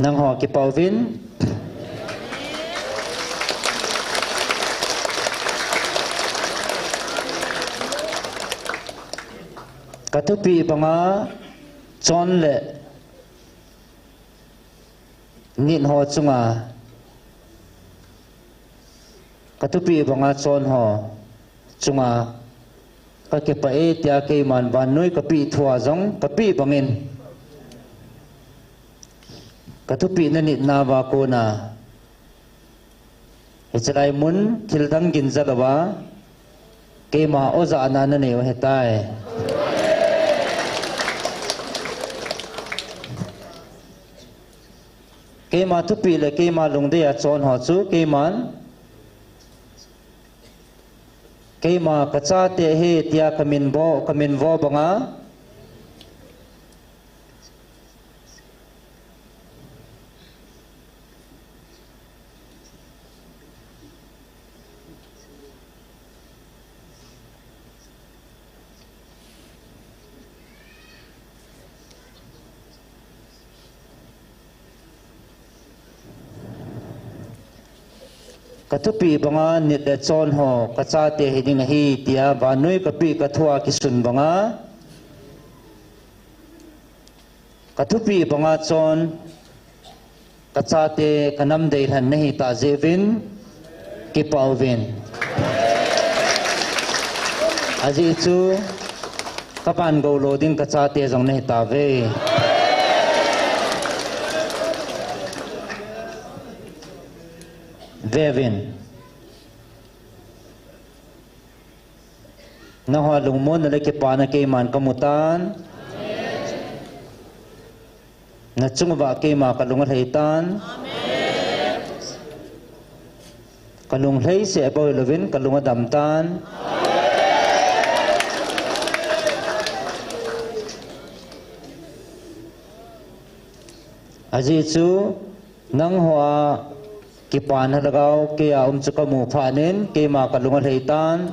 nang ho ki pauven katupi banga chon le nin ho chunga katupi banga chon ho chunga ka ke pa e tia ke man ban noi kapi thua jong kapi bangin katupi na ni na wa ko na hechalai mun thildang gin zalawa ke ma oza na na ne hetai ke ma tupi le ke ma lungde ya chon ho chu ke man ke ma kacha te he tia kamin vo banga katupi banga nit le chon ho kacha te hiding hi tia banoi kapi kathua kisun banga katupi banga chon kacha te kanam dei han nahi ta jevin ki pauven aji chu kapan go loading kacha te jong nahi ta ve Vevin na ho lungmon na ke pa na ke man kamutan na chungwa ke ma kalung heitan kalung hei se bo lovin kalung damtan aji chu nang hoa kipan halagaw kaya chukamu phanin ke ma kalungal heitan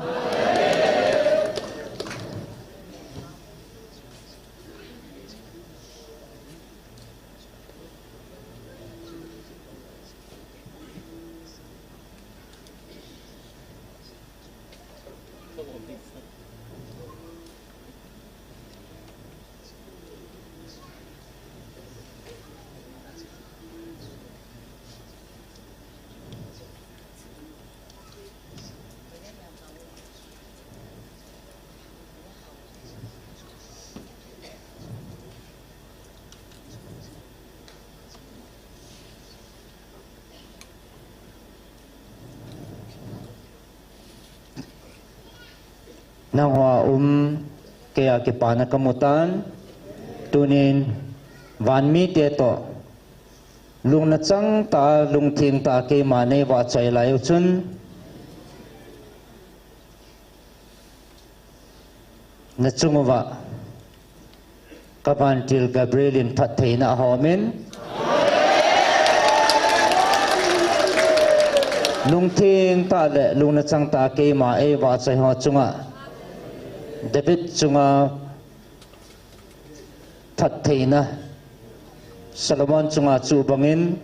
nang hoa kaya kipana kamutan tunin van mi te to lung na chang ta lung thing ta ke mane wa chai lai chun na chungwa kapan til gabrielin thatheina homen lung thing ta le lung na chang ta ke ma e wa chai ho chunga David chunga thatheina Solomon chunga chu bangin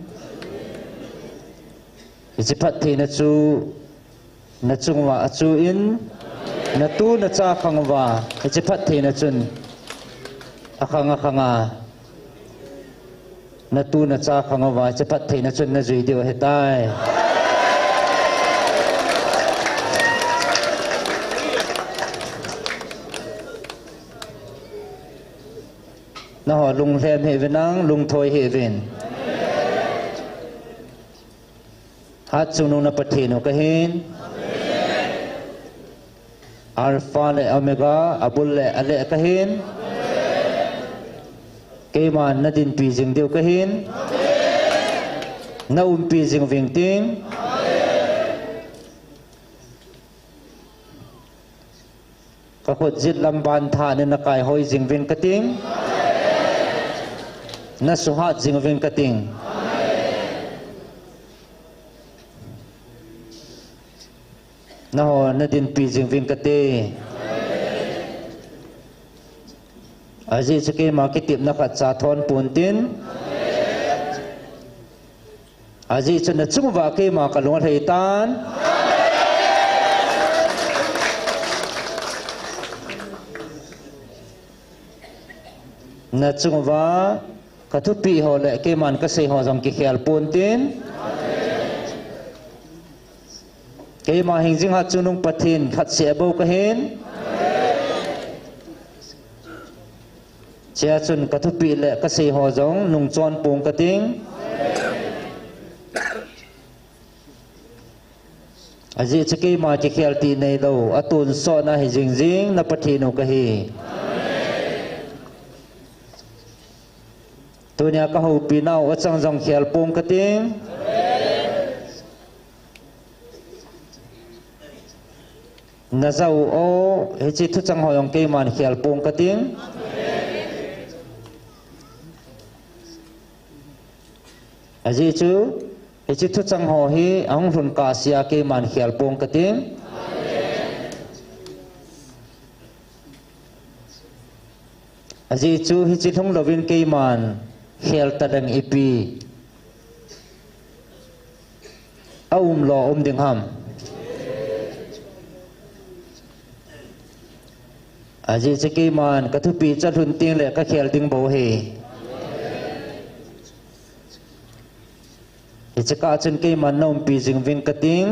isi thatheina chu na chungwa chu in na tu na cha khangwa isi thatheina chun akhanga na tu na cha khangwa isi thatheina chun na zui dio hetai na ho lung hem he venang lung thoi he ven hat chung nung na pathinu kahin alpha le omega abul le ale kahin keman nadin pi jing deu kahin na pi jing ving ting ka khot jit lamban tha ne na kai hoi jing vin kating na suhat jing vin kating na ho na din pi jing vin kate aji chake ma ki tip na khat cha thon pun tin aji chana chungwa ke ma ka lung thei tan na chungwa ka thu pi ho le ke man ka sei ho jong ki khel pun tin ke ma hing jing ha chunung pathin khat se bo ka hen chia chun ka thu pi le ka sei ho jong nung chon pung ka ting aji chake ma ki khel ti nei lo atun so na hi jing jing na pathinu ka hi tunya ka ho pi nau achang jong khel pung ka ting na zau o he chi thu chang hoyong ke man khel pung ka ting aji chu he chi thu chang ho hi ang run ka sia ke man khel pung ka ting aji chu hi chi thong lovin ke man khel ta dang ipi lo ding ham aji chake man ka thu pi cha thun ting le ka khel ding bo he ichaka chen ke man nom pi jing vin ka ting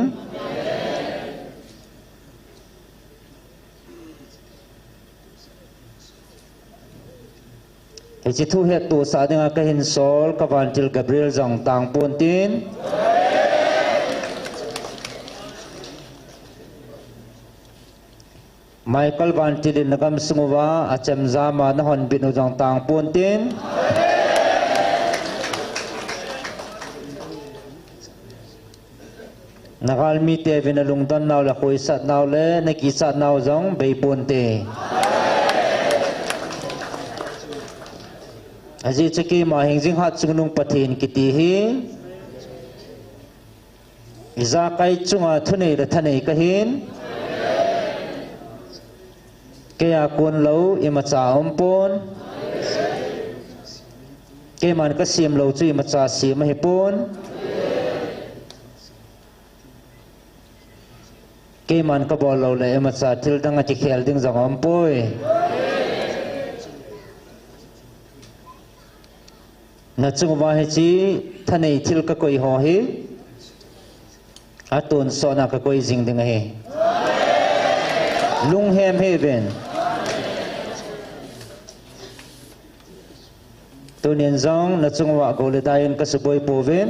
ichi thu he tu sa dinga ka hin sol ka van til Gabriel jong tang pon tin Michael van tilin nagam sumuwa achem zama na hon binu jong tang pun tin nakal mi te vinalung don naw la koi sat naw le naki sat naw jong bei pun te aji chaki ma hing jing hat chung nung pathin kiti hi iza kai chunga thunei la thanei ka hin kaya kun lo ima cha pon ke man ka sim lo chu ima cha sim hi pon ke man ka bol lo le ima cha til dang a chi khel ding jang poi na chung wa he chi thanei thil ka koi ho hi atun so na ka koi jing ding he lung hem heaven tu niên zong na chung wa ko le dain ka suboi povin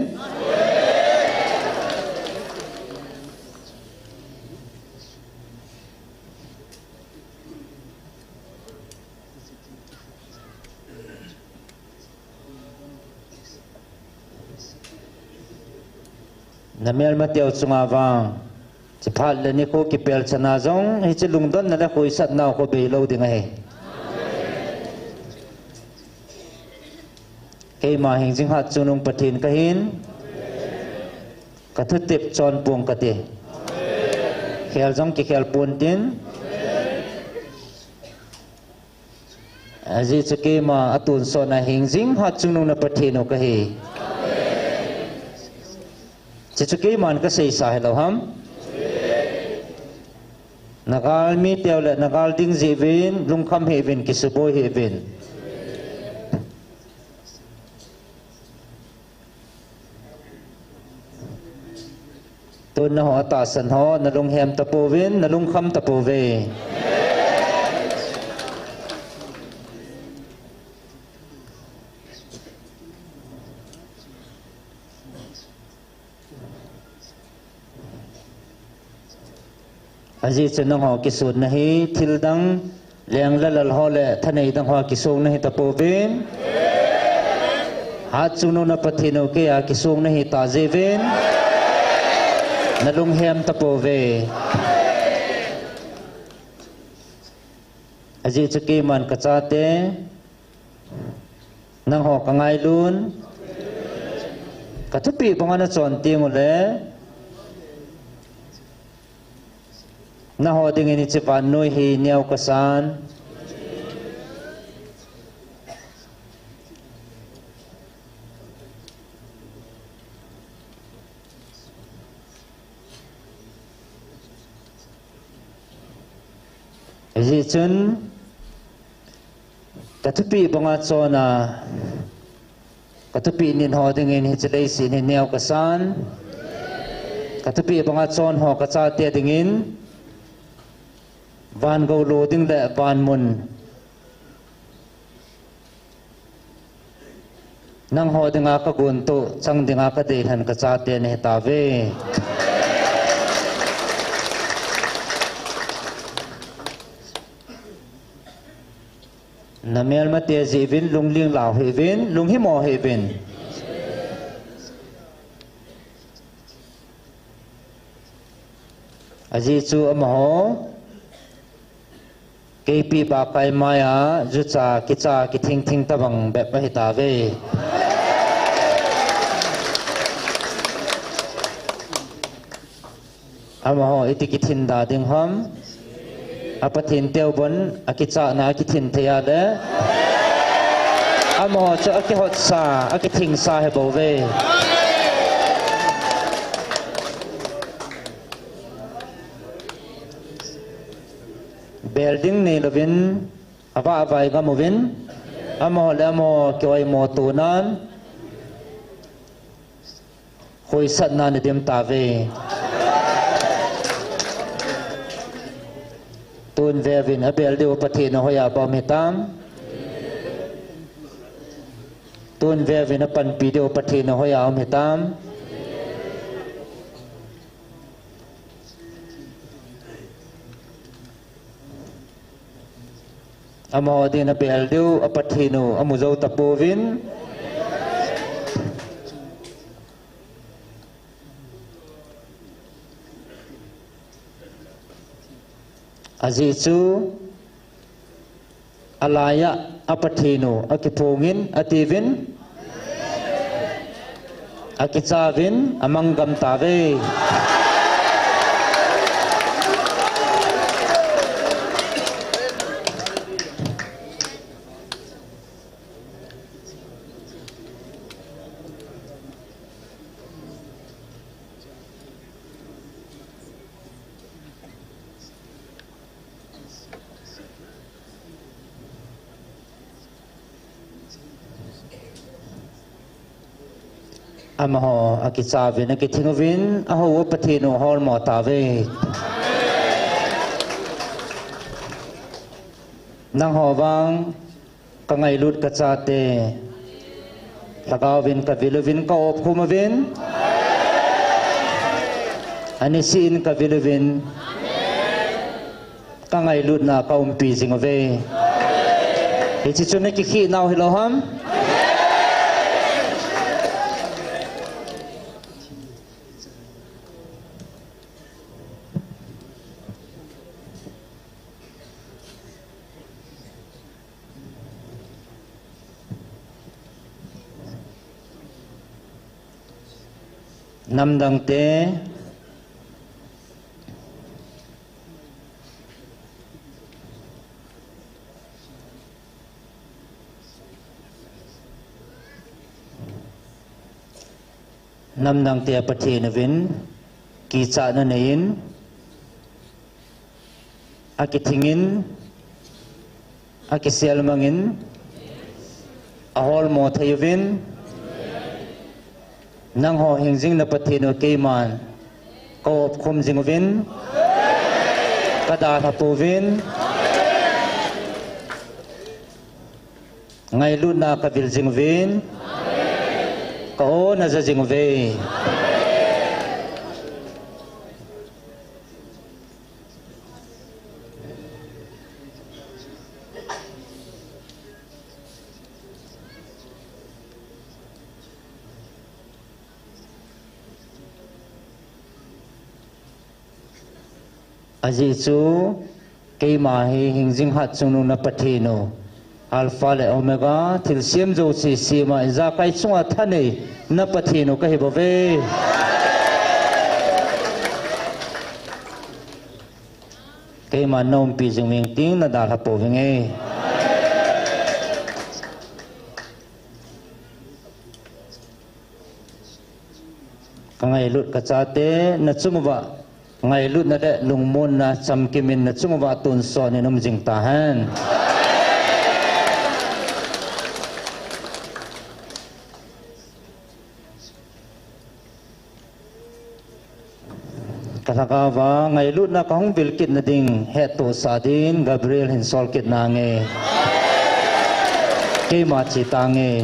na mel ma teo chunga wang chi phat le ni ko ki pel chana zong hi chi lungdon na la koi sat naw ko be lo ding he ke ma hing jing hat chunung pathin ka hin ka thu tip chon pung ka te khel jong ki khel pun tin aji chake ma atun so na hing jing hat chunung na pathin ka hi chi chake man ka sei sa hello ham nagal mi teo le nagal ding ji vin lung kham he vin ki suboi he vin na ho ta san ho na lung hem ta po vin na lung kham ta po ve aji chen ho kisut nahi thil dang leng lalal ho le thanei dang ho kisung nahi tapovin hat chuno na pathino ke a kisung nahi tajevin nalung hem tapove aji chaki man kachate nang ho kangai lun katupi pangana chon ting ule na ho ding ini chipan noi hi niau kasan aji chun katupi panga chona katupi nin ho ding ini chelei si ni niau kasan katupi panga chon ho kacha te dingin van go lo ding le van mun nang ho dinga ka gun tu chang dinga ka de han ka cha te ne ta ve namel ma te ji vin lung ling lao he vin lung hi mo he vin aji chu am ho KP ba kai maya jucha kicha ki thing thing tabang be pa hita ve ama ho iti ki thin da ding ham apathin teu bon akicha na ki thin thea de ama ho cha ki hot sa aki thing sa he bo ve building ne lovin aba abai ga movin amo le amo koi mo tu nan khoi sat na ne dem ta ve tun ve vin a building opathe no hoya ba me tam tun ve vin a pan pi de opathe no hoya me tam amo din a beldu apathino amuzo tapovin ajichu alaya apathino akipongin ativin akichavin amangam tave amaho akichavin akithingovin aho pathino hol mo tave nang howang kangai lut kachate lagawin kavilovin ka op khumavin anisin kavilovin kangai lut na kaumpi jingove ichichune ki khi naw hiloham namdang te namdang te pathinavin ki cha na nein akithingin akiselmangin ahol mo thayuvin nang ho hingjing na pathino keiman ko khum jingvin kada thapuvin ngai lu na kabil jingvin ko na za jingve aji chu keima hi hingjing hat chunung na pathino alpha le omega thil siam jo chi sima za kai chunga thane na pathino ka hi bove keima nom pi jingming ting na dal hapo vinge kangai lut kachate na chungwa ngai lut na de lungmon na chamkimin na chungwa tun so ni nom jing ta han kalakawa ngai lut na kahong bilkit na ding heto sadin Gabriel hinsol kit na nge keima chitange